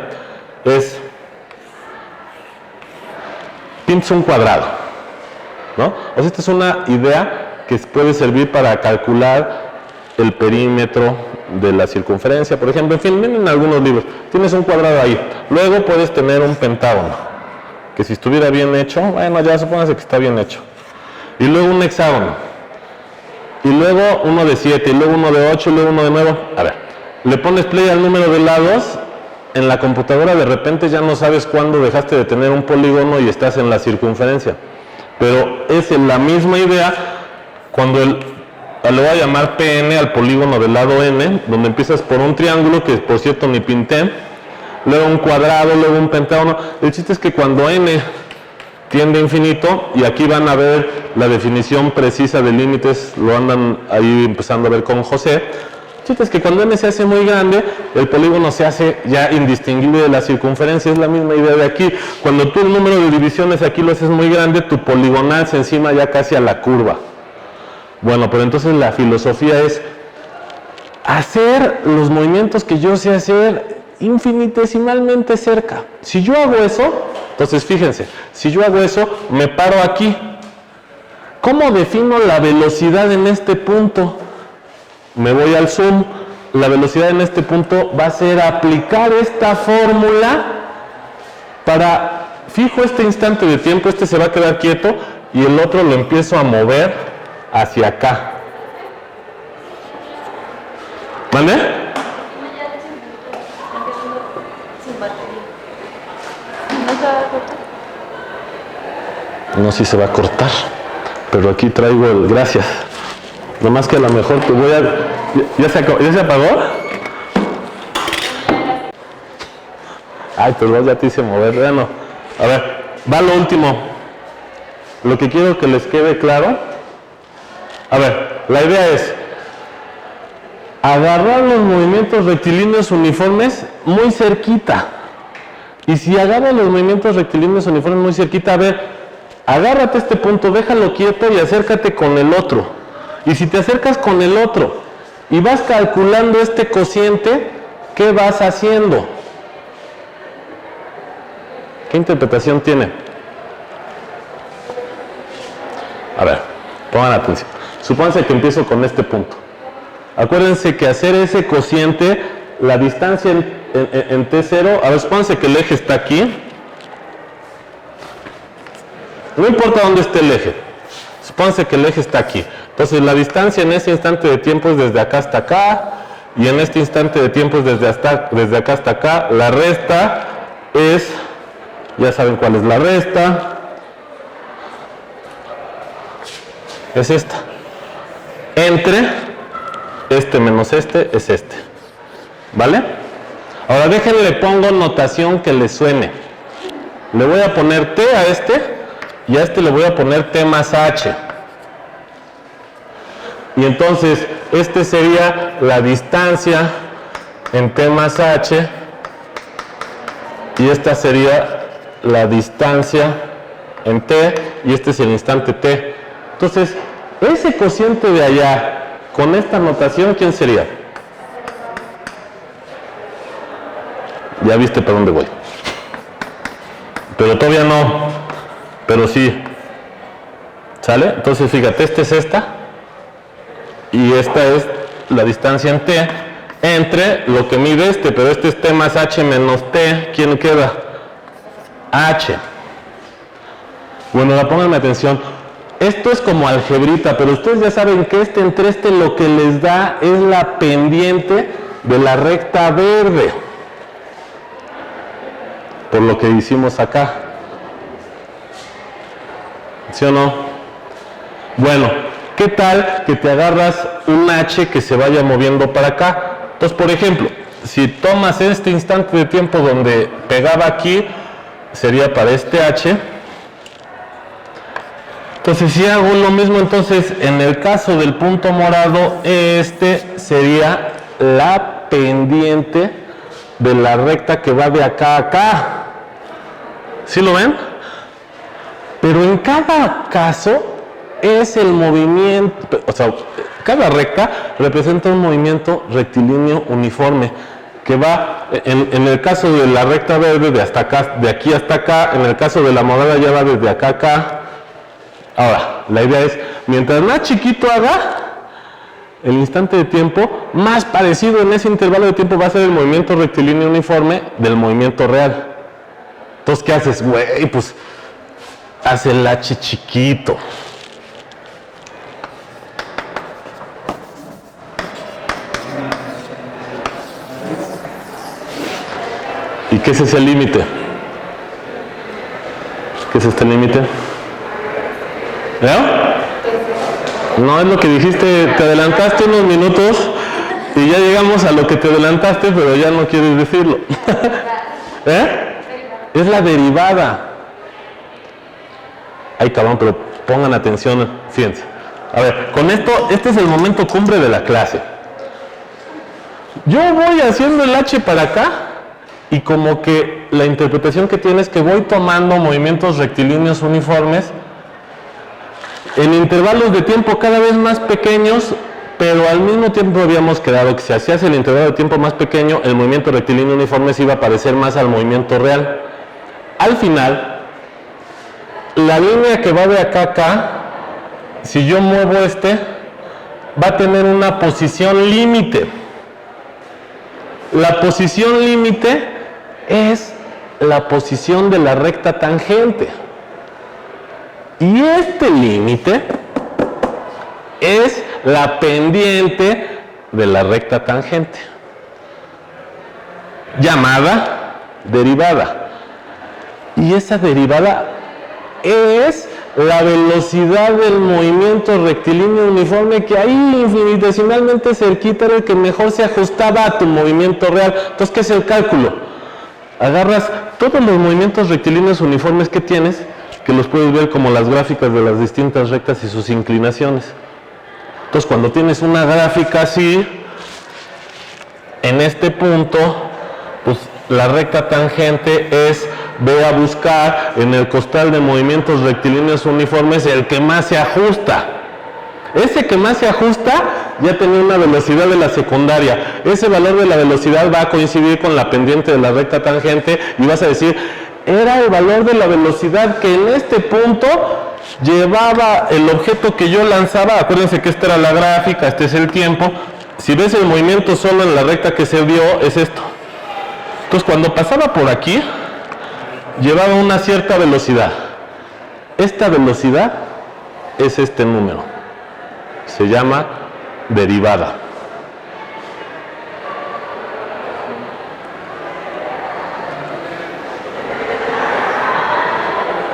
es, pintas un cuadrado, ¿no? O sea, esta es una idea que puede servir para calcular el perímetro de la circunferencia, por ejemplo. En fin, miren en algunos libros, tienes un cuadrado ahí, luego puedes tener un pentágono, que si estuviera bien hecho, bueno, ya supóngase que está bien hecho, y luego un hexágono, y luego uno de 7, y luego uno de 8, y luego uno de 9. A ver, le pones play al número de lados, en la computadora de repente ya no sabes cuándo dejaste de tener un polígono y estás en la circunferencia, pero es en la misma idea cuando le voy a llamar PN al polígono del lado N, donde empiezas por un triángulo, que por cierto ni pinté, luego un cuadrado, luego un pentágono. El chiste es que cuando N tiende a infinito, y aquí van a ver la definición precisa de límites, lo andan ahí empezando a ver con José. Es que cuando n se hace muy grande, el polígono se hace ya indistinguible de la circunferencia. Es la misma idea de aquí. Cuando tú el número de divisiones aquí lo haces muy grande, tu poligonal se encima ya casi a la curva. Bueno, pero entonces la filosofía es hacer los movimientos que yo sé hacer infinitesimalmente cerca. Si yo hago eso, entonces fíjense, si yo hago eso, me paro aquí. ¿Cómo defino la velocidad en este punto? Me voy al zoom. La velocidad en este punto va a ser aplicar esta fórmula para, fijo este instante de tiempo, este se va a quedar quieto y el otro lo empiezo a mover hacia acá. ¿Vale? No, si se va a cortar, pero aquí traigo el gracias. Nomás que a lo mejor te voy a... ¿Ya se apagó? Ay, pues vos ya te hice mover. Bueno, a ver, va lo último. Lo que quiero que les quede claro. A ver, la idea es agarrar los movimientos rectilíneos uniformes muy cerquita. Y si agarras los movimientos rectilíneos uniformes muy cerquita, a ver, agárrate este punto, déjalo quieto y acércate con el otro. Y si te acercas con el otro y vas calculando este cociente, ¿qué vas haciendo? ¿Qué interpretación tiene? A ver, pongan atención. Supónganse que empiezo con este punto. Acuérdense que hacer ese cociente, la distancia en T0, a ver, supónganse que el eje está aquí. No importa dónde esté el eje. Supónganse que el eje está aquí. Entonces la distancia en ese instante de tiempo es desde acá hasta acá, y en este instante de tiempo es desde acá hasta acá. La resta es, ya saben cuál es la resta, es esta. Entre este menos este es este. ¿Vale? Ahora déjenle pongo notación que le suene. Le voy a poner T a este, y a este le voy a poner T más H. Y entonces, este sería la distancia en T más H, y esta sería la distancia en T, y este es el instante T. Entonces, ese cociente de allá, con esta notación, ¿quién sería? Ya viste para dónde voy. Pero todavía no, pero sí. ¿Sale? Entonces, fíjate, esta es esta. Y esta es la distancia en T entre lo que mide este, pero este es T más H menos T. ¿Quién queda? H. Bueno, ahora pónganme atención. Esto es como algebrita, pero ustedes ya saben que este entre este lo que les da es la pendiente de la recta verde. Por lo que hicimos acá. ¿Sí o no? Bueno. ¿Qué tal que te agarras un H que se vaya moviendo para acá? Entonces, por ejemplo, si tomas este instante de tiempo donde pegaba aquí, sería para este H. Entonces, si hago lo mismo, entonces, en el caso del punto morado, este sería la pendiente de la recta que va de acá a acá. ¿Sí lo ven? Pero en cada caso es el movimiento, o sea, cada recta representa un movimiento rectilíneo uniforme que va, en el caso de la recta verde de hasta acá, de aquí hasta acá, en el caso de la morada ya va desde acá a acá. Ahora, la idea es, mientras más chiquito haga el instante de tiempo, más parecido en ese intervalo de tiempo va a ser el movimiento rectilíneo uniforme del movimiento real. Entonces, ¿qué haces? Güey, pues, haz el H chiquito. ¿Y qué es ese límite? ¿Qué es este límite? No es lo que dijiste, te adelantaste unos minutos y ya llegamos a lo que te adelantaste, pero ya no quieres decirlo. Es la derivada. Ay, cabrón, pero pongan atención, fíjense. A ver, con esto, este es el momento cumbre de la clase. Yo voy haciendo el H para acá y como que la interpretación que tiene es que voy tomando movimientos rectilíneos uniformes en intervalos de tiempo cada vez más pequeños, pero al mismo tiempo habíamos quedado que si hacías el intervalo de tiempo más pequeño, el movimiento rectilíneo uniforme se iba a parecer más al movimiento real. Al final, la línea que va de acá a acá, si yo muevo va a tener una posición límite. La posición límite es la posición de la recta tangente. Y este límite es la pendiente de la recta tangente, llamada derivada. Y esa derivada es la velocidad del movimiento rectilíneo uniforme, que ahí infinitesimalmente cerquita era el que mejor se ajustaba a tu movimiento real. Entonces, ¿qué es el cálculo? Agarras todos los movimientos rectilíneos uniformes que tienes, que los puedes ver como las gráficas de las distintas rectas y sus inclinaciones. Entonces, cuando tienes una gráfica así, en este punto, pues la recta tangente es, ve a buscar en el costal de movimientos rectilíneos uniformes el que más se ajusta. Ese que más se ajusta ya tenía una velocidad de la secundaria. Ese valor de la velocidad va a coincidir con la pendiente de la recta tangente y vas a decir, era el valor de la velocidad que en este punto llevaba el objeto que yo lanzaba. Acuérdense que esta era la gráfica, este es el tiempo. Si ves el movimiento solo en la recta que se dio, es esto. Entonces, cuando pasaba por aquí, llevaba una cierta velocidad. Esta velocidad es este número. Se llama derivada.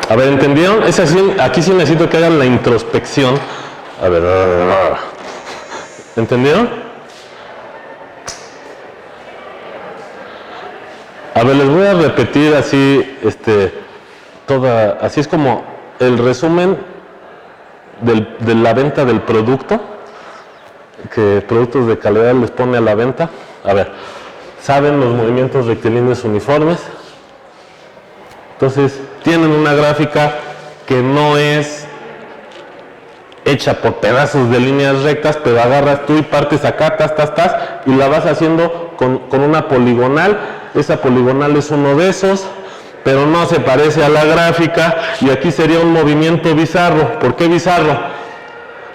A ver, ¿entendieron? Es así, aquí sí necesito que hagan la introspección. A ver, ¿entendieron? A ver, les voy a repetir así, así es como el resumen de la venta del producto, que Productos de Calidad les pone a la venta. A ver, ¿saben los movimientos rectilíneos uniformes? Entonces, tienen una gráfica que no es hecha por pedazos de líneas rectas, pero agarras tú y partes acá, y la vas haciendo con una poligonal. Esa poligonal es uno de esos, pero no se parece a la gráfica, y aquí sería un movimiento bizarro. ¿Por qué bizarro?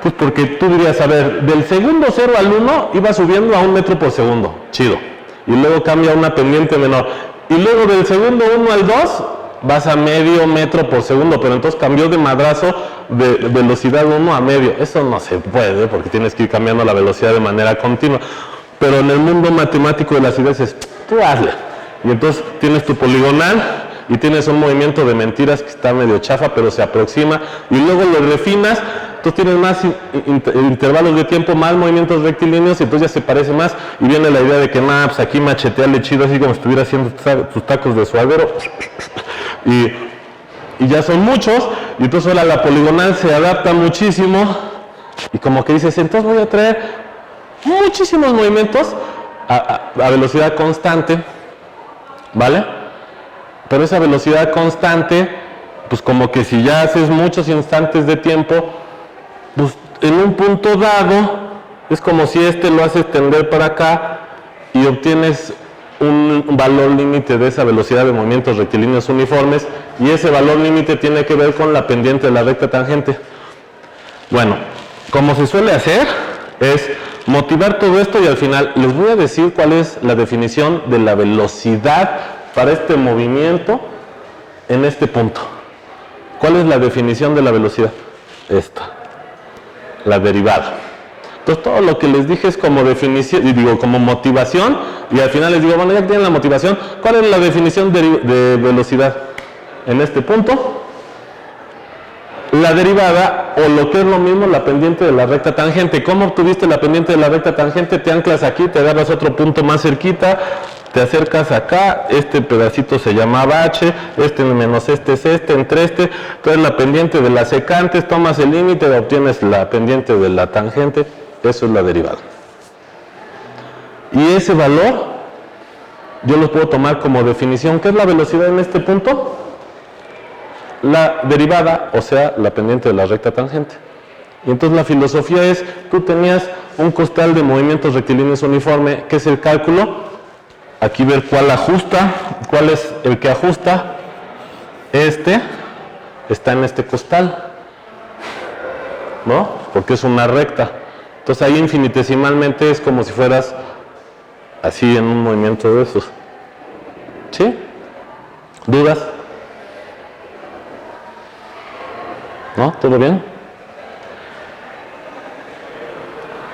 Pues porque tú dirías, a ver, del segundo 0 al 1 iba subiendo a 1 metro por segundo, chido, y luego cambia a una pendiente menor, y luego del segundo 1 al 2 vas a medio metro por segundo, pero entonces cambió de madrazo de velocidad 1 a medio. Eso no se puede, porque tienes que ir cambiando la velocidad de manera continua. Pero en el mundo matemático de las ideas es, tú hazle. Y entonces tienes tu poligonal y tienes un movimiento de mentiras que está medio chafa, pero se aproxima, y luego lo refinas. Entonces tienes más intervalos de tiempo, más movimientos rectilíneos, y entonces ya se parece más, y viene la idea de que, pues aquí machetearle chido, así como si estuviera haciendo tus tacos de suadero, y ya son muchos, y entonces ahora la poligonal se adapta muchísimo, y como que dices, entonces voy a traer muchísimos movimientos a velocidad constante, ¿vale? Pero esa velocidad constante, pues como que si ya haces muchos instantes de tiempo, pues en un punto dado, es como si lo haces tender para acá y obtienes un valor límite de esa velocidad de movimientos rectilíneos uniformes, y ese valor límite tiene que ver con la pendiente de la recta tangente. Bueno, como se suele hacer, es motivar todo esto, y al final les voy a decir cuál es la definición de la velocidad para este movimiento en este punto. ¿Cuál es la definición de la velocidad? Esta, la derivada. Entonces todo lo que les dije es como definición, y digo como motivación, y al final les digo, bueno, ya tienen la motivación, ¿cuál es la definición de velocidad? En este punto, la derivada, o lo que es lo mismo, la pendiente de la recta tangente. ¿Cómo obtuviste la pendiente de la recta tangente? Te anclas aquí, te agarras otro punto más cerquita, te acercas acá, este pedacito se llamaba h, este menos este es este, entre este, entonces la pendiente de las secantes, tomas el límite, obtienes la pendiente de la tangente, eso es la derivada. Y ese valor, yo lo puedo tomar como definición. ¿Qué es la velocidad en este punto? La derivada, o sea, la pendiente de la recta tangente. Y entonces la filosofía es, tú tenías un costal de movimientos rectilíneos uniforme, que es el cálculo. Aquí ver cuál ajusta, cuál es el que ajusta. Este está en este costal, ¿no? Porque es una recta. Entonces ahí infinitesimalmente es como si fueras así en un movimiento de esos. ¿Sí? ¿Dudas? ¿No? ¿Todo bien?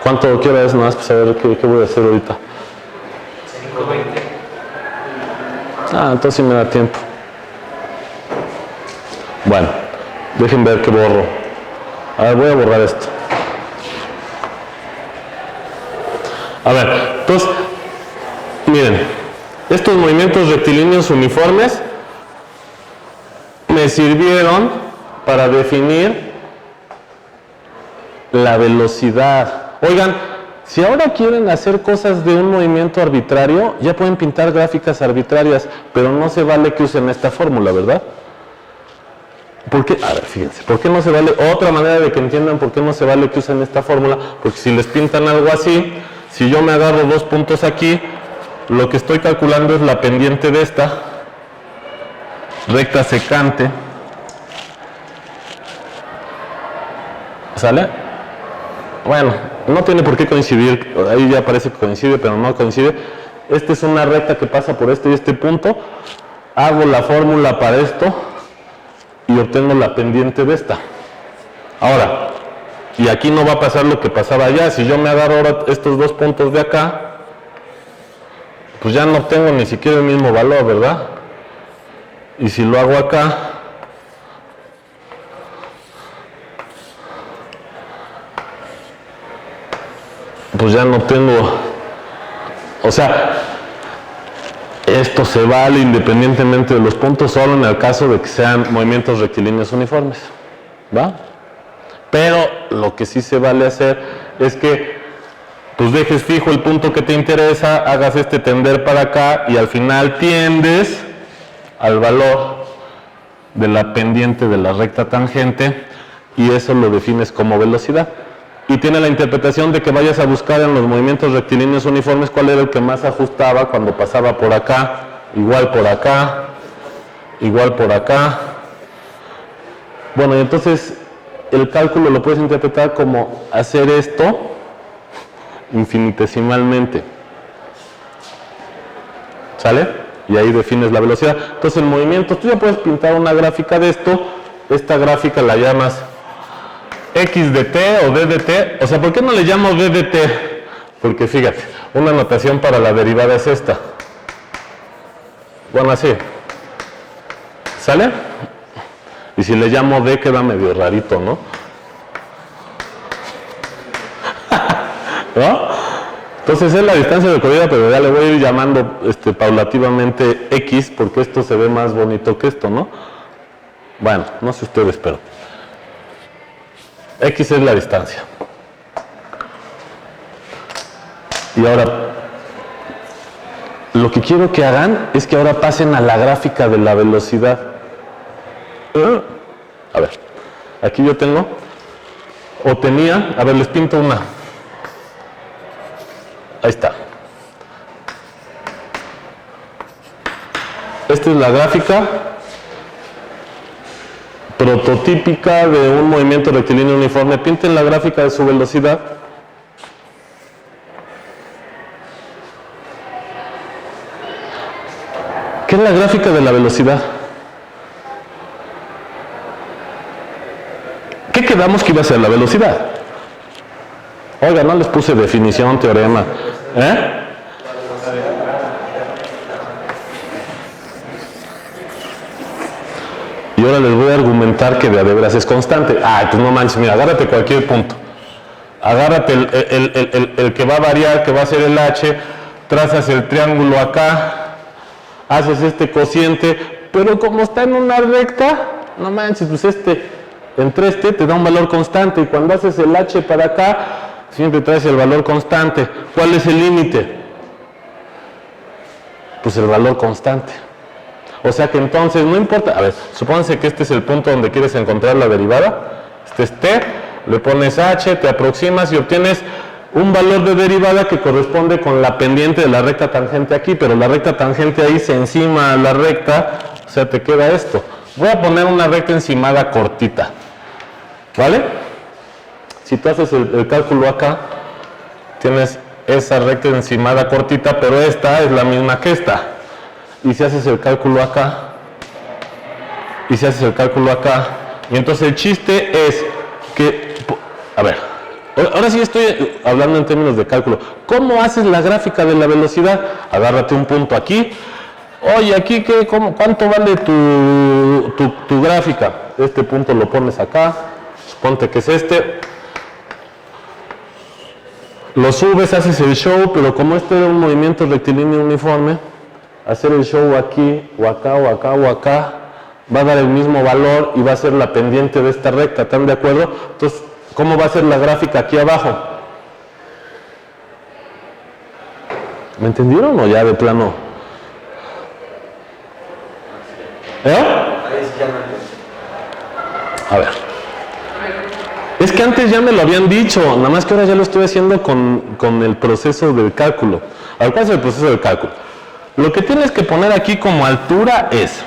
¿Cuánto quieres más? Pues a ver qué voy a hacer ahorita. 5:20. Entonces sí me da tiempo. Bueno, dejen ver qué borro. A ver, voy a borrar esto. A ver, entonces, miren, estos movimientos rectilíneos uniformes me sirvieron para definir la velocidad. Oigan, si ahora quieren hacer cosas de un movimiento arbitrario, ya pueden pintar gráficas arbitrarias, pero no se vale que usen esta fórmula, ¿verdad? ¿Por qué? A ver, fíjense, ¿por qué no se vale? Otra manera de que entiendan por qué no se vale que usen esta fórmula, porque si les pintan algo así, si yo me agarro dos puntos aquí, lo que estoy calculando es la pendiente de esta recta secante, ¿sale? Bueno, no tiene por qué coincidir, ahí ya parece que coincide, pero no coincide. Esta es una recta que pasa por este y este punto, hago la fórmula para esto y obtengo la pendiente de esta. Ahora, y aquí no va a pasar lo que pasaba allá, si yo me agarro ahora estos dos puntos de acá, pues ya no obtengo ni siquiera el mismo valor, ¿verdad? Y si lo hago acá, pues ya no tengo, o sea, esto se vale independientemente de los puntos, solo en el caso de que sean movimientos rectilíneos uniformes, ¿va? Pero lo que sí se vale hacer es que pues dejes fijo el punto que te interesa, hagas este tender para acá y al final tiendes al valor de la pendiente de la recta tangente y eso lo defines como velocidad. Y tiene la interpretación de que vayas a buscar en los movimientos rectilíneos uniformes cuál era el que más ajustaba cuando pasaba por acá, igual por acá, igual por acá. Bueno, y entonces el cálculo lo puedes interpretar como hacer esto infinitesimalmente. ¿Sale? Y ahí defines la velocidad. Entonces el movimiento, tú ya puedes pintar una gráfica de esto, esta gráfica la llamas X de t o D de t, o sea, ¿por qué no le llamo D de t? Porque fíjate, una notación para la derivada es esta. Bueno, así. ¿Sale? Y si le llamo D queda medio rarito, ¿no? ¿No? Entonces es la distancia de corrida, pero ya le voy a ir llamando paulativamente X, porque esto se ve más bonito que esto, ¿no? Bueno, no sé ustedes, pero X es la distancia. Y ahora, lo que quiero que hagan es que ahora pasen a la gráfica de la velocidad. A ver, aquí yo tengo, o tenía, a ver, les pinto una. Ahí está. Esta es la gráfica prototípica de un movimiento rectilíneo uniforme. Pinten la gráfica de su velocidad. ¿Qué es la gráfica de la velocidad? ¿Qué quedamos que iba a ser la velocidad? Oiga, no les puse definición, teorema. ¿Eh? Y ahora les voy a argumentar que de a de veras es constante. Pues no manches, mira, agárrate cualquier punto. Agárrate el que va a variar, que va a ser el h, trazas el triángulo acá, haces este cociente, pero como está en una recta, no manches, pues entre te da un valor constante, y cuando haces el h para acá, siempre traes el valor constante. ¿Cuál es el límite? Pues el valor constante. O sea que entonces, no importa, a ver, supónganse que este es el punto donde quieres encontrar la derivada, este es t, le pones h, te aproximas y obtienes un valor de derivada que corresponde con la pendiente de la recta tangente aquí, pero la recta tangente ahí se encima a la recta, o sea, te queda esto. Voy a poner una recta encimada cortita, ¿vale? Si tú haces el cálculo acá, tienes esa recta encimada cortita, pero esta es la misma que esta. Y si haces el cálculo acá, y entonces el chiste es que, a ver, ahora sí estoy hablando en términos de cálculo. ¿Cómo haces la gráfica de la velocidad? Agárrate un punto aquí. Oye, aquí, ¿cuánto vale tu gráfica? Este punto lo pones acá, suponte que es este. Lo subes, haces el show, pero como este era un movimiento rectilíneo uniforme, hacer el show aquí, o acá, o acá, o acá, va a dar el mismo valor y va a ser la pendiente de esta recta, ¿están de acuerdo? Entonces, ¿cómo va a ser la gráfica aquí abajo? ¿Me entendieron o ya de plano? A ver. Es que antes ya me lo habían dicho, nada más que ahora ya lo estoy haciendo con el proceso del cálculo. A ver, ¿cuál es el proceso del cálculo? Lo que tienes que poner aquí como altura es,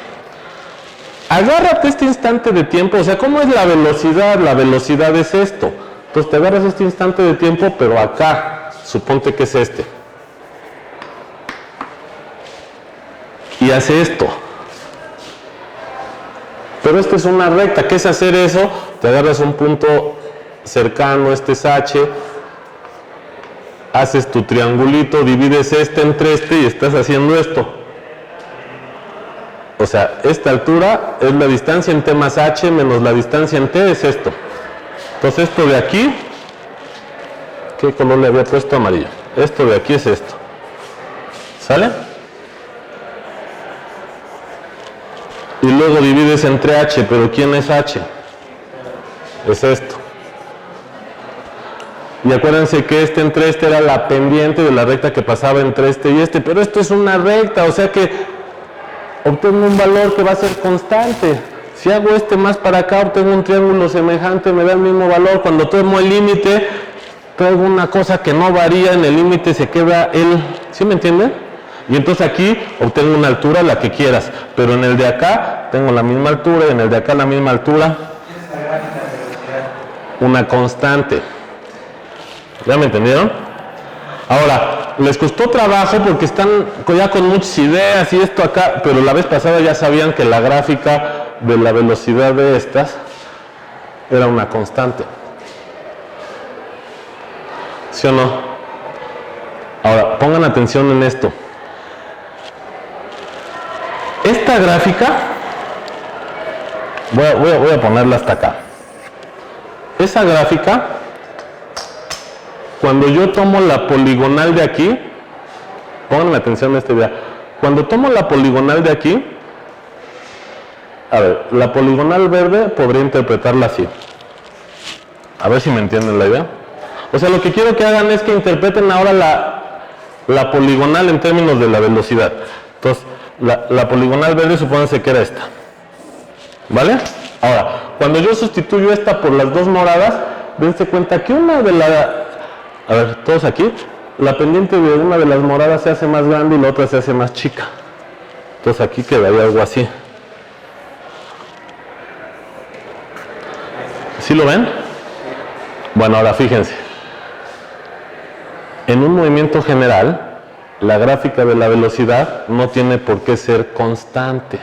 agárrate este instante de tiempo, o sea, ¿cómo es la velocidad? La velocidad es esto. Entonces te agarras este instante de tiempo, pero acá, suponte que es este. Y hace esto. Pero esta es una recta. ¿Qué es hacer eso? Te agarras un punto cercano, este es h, haces tu triangulito, divides este entre este y estás haciendo esto. O sea, esta altura es la distancia en t más h menos la distancia en t es esto. Entonces esto de aquí, ¿qué color le había puesto? Amarillo. Esto de aquí es esto. ¿Sale? Y luego divides entre h, pero ¿quién es h? Es esto. Y acuérdense que entre este era la pendiente de la recta que pasaba entre este y este, pero esto es una recta, o sea que obtengo un valor que va a ser constante. Si hago más para acá, obtengo un triángulo semejante, me da el mismo valor. Cuando tomo el límite, traigo una cosa que no varía, en el límite se queda ¿sí me entienden? Y entonces aquí obtengo una altura, la que quieras, pero en el de acá tengo la misma altura y en el de acá la misma altura. Una constante. ¿Ya me entendieron? Ahora, les costó trabajo porque están ya con muchas ideas y esto acá, pero la vez pasada ya sabían que la gráfica de la velocidad de estas era una constante. ¿Sí o no? Ahora, pongan atención en esto. Esta gráfica, voy a ponerla hasta acá. Esa gráfica, cuando yo tomo la poligonal de aquí, pongan atención a esta idea. Cuando tomo la poligonal de aquí, a ver, la poligonal verde podría interpretarla así. A ver si me entienden la idea. O sea, lo que quiero que hagan es que interpreten ahora la poligonal en términos de la velocidad. Entonces, la poligonal verde supónganse que era esta. ¿Vale? Ahora, cuando yo sustituyo esta por las dos moradas, dense cuenta que una de a ver, todos aquí, la pendiente de una de las moradas se hace más grande y la otra se hace más chica. Entonces aquí quedaría algo así. ¿Sí lo ven? Bueno, ahora fíjense. En un movimiento general, la gráfica de la velocidad no tiene por qué ser constante.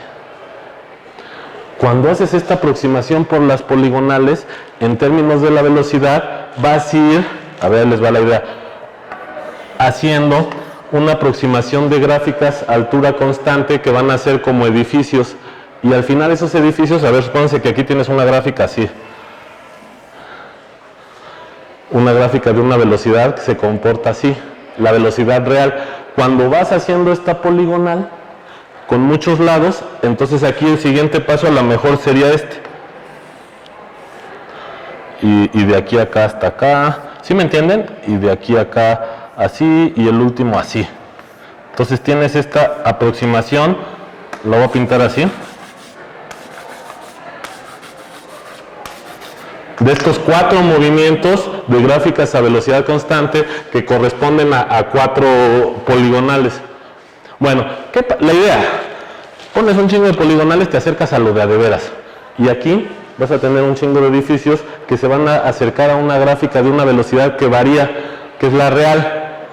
Cuando haces esta aproximación por las poligonales, en términos de la velocidad, vas a ir, a ver, les va la idea, haciendo una aproximación de gráficas a altura constante que van a ser como edificios. Y al final esos edificios, a ver, supónganse que aquí tienes una gráfica así. Una gráfica de una velocidad que se comporta así, la velocidad real. Cuando vas haciendo esta poligonal con muchos lados, entonces aquí el siguiente paso a lo mejor sería este. Y de aquí acá hasta acá, ¿sí me entienden? Y de aquí acá así y el último así. Entonces tienes esta aproximación, lo voy a pintar así. De estos 4 movimientos de gráficas a velocidad constante que corresponden a 4 poligonales. Bueno, la idea, pones un chingo de poligonales, te acercas a lo de veras. Y aquí vas a tener un chingo de edificios que se van a acercar a una gráfica de una velocidad que varía, que es la real.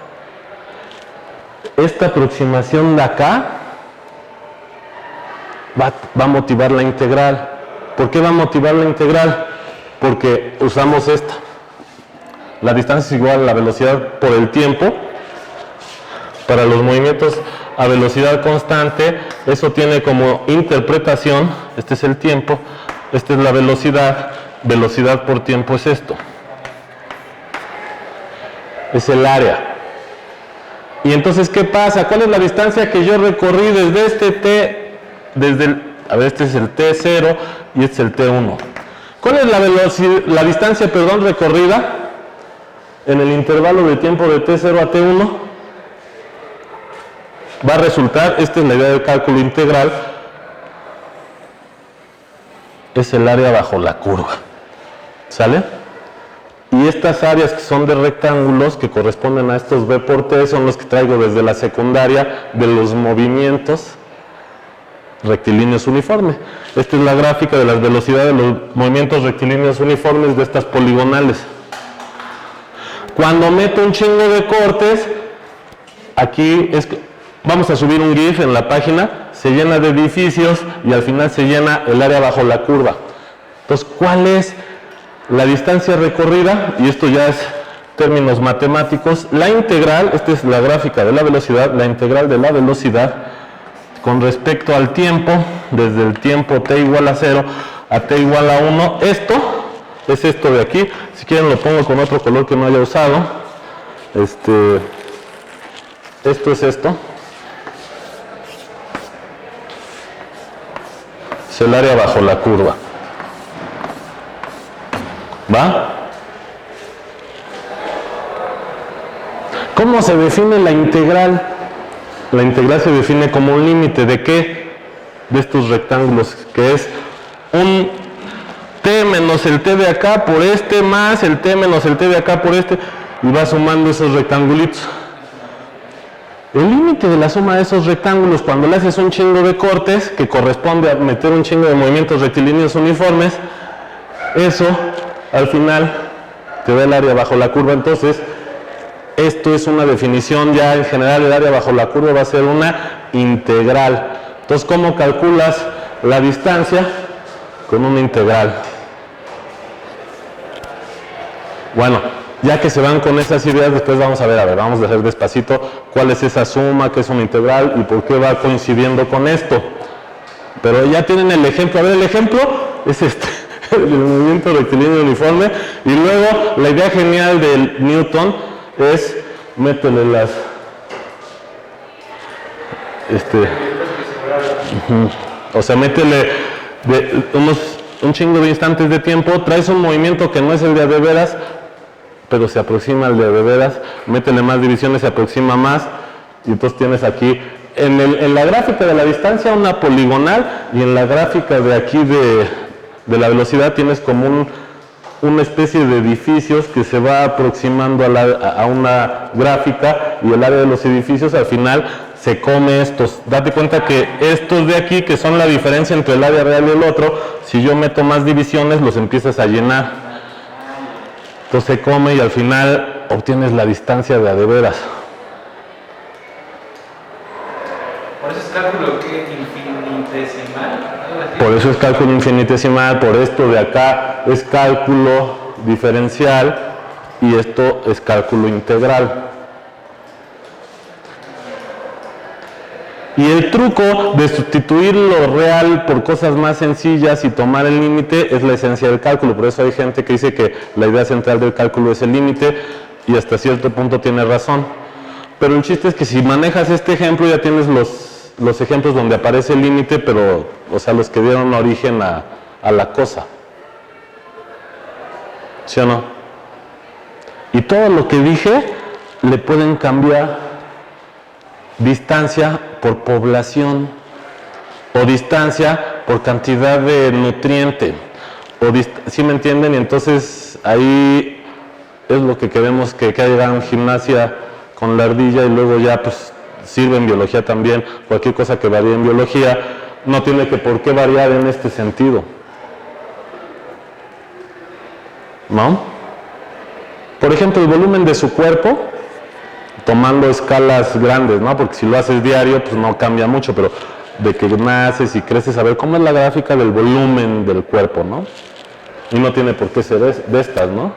Esta aproximación de acá va a motivar la integral. ¿Por qué va a motivar la integral? Porque usamos esta. La distancia es igual a la velocidad por el tiempo. Para los movimientos a velocidad constante, eso tiene como interpretación, este es el tiempo, esta es la velocidad, velocidad por tiempo es esto. Es el área. Y entonces, ¿qué pasa? ¿Cuál es la distancia que yo recorrí desde este T, este es el T0 y este es el T1? ¿Cuál es la distancia recorrida en el intervalo de tiempo de T0 a T1? Va a resultar, esta es la idea del cálculo integral, es el área bajo la curva. ¿Sale? Y estas áreas que son de rectángulos, que corresponden a estos B por T, son los que traigo desde la secundaria de los movimientos rectilíneos uniformes. Esta es la gráfica de las velocidades de los movimientos rectilíneos uniformes de estas poligonales. Cuando meto un chingo de cortes, aquí vamos a subir un GIF en la página, se llena de edificios y al final se llena el área bajo la curva. Entonces, ¿cuál es la distancia recorrida? Y esto ya es términos matemáticos. La integral, esta es la gráfica de la velocidad, la integral de la velocidad con respecto al tiempo, desde el tiempo t igual a 0 a t igual a 1, esto es esto de aquí. Si quieren lo pongo con otro color que no haya usado. Esto es esto. Es el área bajo la curva. ¿Va? ¿Cómo se define la integral? La integral se define como un límite ¿de qué? De estos rectángulos, que es un t menos el t de acá por este más el t menos el t de acá por este, y va sumando esos rectangulitos. El límite de la suma de esos rectángulos, cuando le haces un chingo de cortes, que corresponde a meter un chingo de movimientos rectilíneos uniformes, eso al final te da el área bajo la curva. Entonces, esto es una definición ya en general. El área bajo la curva va a ser una integral. Entonces, ¿cómo calculas la distancia? Con una integral. Bueno, ya que se van con esas ideas, después vamos a ver, vamos a hacer despacito cuál es esa suma, qué es una integral y por qué va coincidiendo con esto. Pero ya tienen el ejemplo. A ver, el ejemplo es este, el movimiento rectilíneo uniforme. Y luego, la idea genial del Newton es métele las o sea, métele un chingo de instantes de tiempo, traes un movimiento que no es el de veras, pero se aproxima al de veras, métele más divisiones, se aproxima más, y entonces tienes aquí en la gráfica de la distancia una poligonal, y en la gráfica de aquí de la velocidad tienes como una especie de edificios que se va aproximando a una gráfica, y el área de los edificios al final se come estos. Date cuenta que estos de aquí, que son la diferencia entre el área real y el otro, si yo meto más divisiones los empiezas a llenar. Entonces se come y al final obtienes la distancia de a de veras. Por eso es cálculo que infinitesimal. Por eso es cálculo infinitesimal, por esto de acá es cálculo diferencial y esto es cálculo integral. Y el truco de sustituir lo real por cosas más sencillas y tomar el límite es la esencia del cálculo. Por eso hay gente que dice que la idea central del cálculo es el límite, y hasta cierto punto tiene razón. Pero el chiste es que si manejas este ejemplo ya tienes los ejemplos donde aparece el límite, pero, o sea, los que dieron origen a la cosa. ¿Sí o no? Y todo lo que dije le pueden cambiar distancia por población, o distancia por cantidad de nutriente, o ¿sí me entienden? Y entonces ahí es lo que queremos que caiga en gimnasia con la ardilla y luego ya pues sirve en biología también. Cualquier cosa que varíe en biología no tiene que por qué variar en este sentido, ¿no? Por ejemplo, el volumen de su cuerpo, tomando escalas grandes, ¿no? Porque si lo haces diario, pues no cambia mucho, pero de que naces y creces, a ver cómo es la gráfica del volumen del cuerpo, ¿no? Y no tiene por qué ser de estas, ¿no?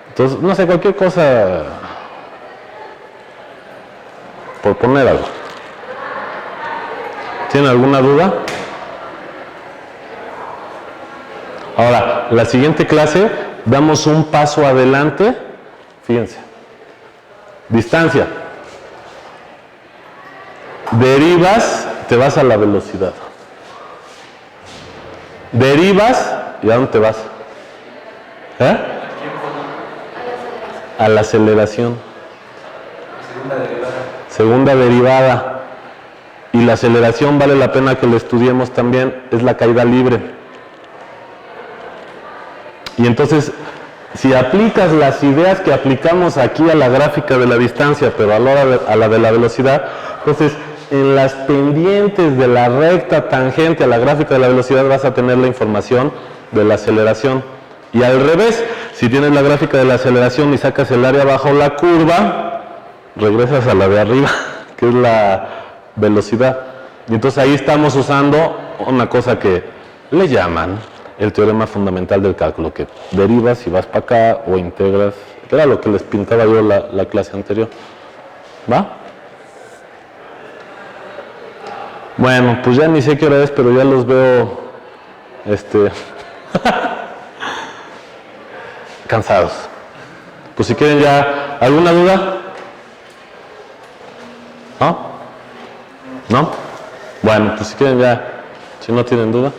Entonces, no sé, cualquier cosa, por poner algo. ¿Tienen alguna duda? Ahora, la siguiente clase, damos un paso adelante, fíjense. Distancia. Derivas, te vas a la velocidad. Derivas, ¿y a dónde te vas? ¿Eh? A la aceleración. Segunda derivada. Y la aceleración vale la pena que lo estudiemos también, es la caída libre. Y entonces, si aplicas las ideas que aplicamos aquí a la gráfica de la distancia, pero a la de la velocidad, entonces en las pendientes de la recta tangente a la gráfica de la velocidad vas a tener la información de la aceleración. Y al revés, si tienes la gráfica de la aceleración y sacas el área bajo la curva, regresas a la de arriba, que es la velocidad. Y entonces ahí estamos usando una cosa que le llaman el teorema fundamental del cálculo, que derivas y vas para acá o integras, que era lo que les pintaba yo la clase anterior. ¿Va? Bueno, pues ya ni sé qué hora es, pero ya los veo cansados. Pues si quieren ya, ¿alguna duda? ¿No? ¿No? Bueno, pues si quieren ya, si no tienen duda.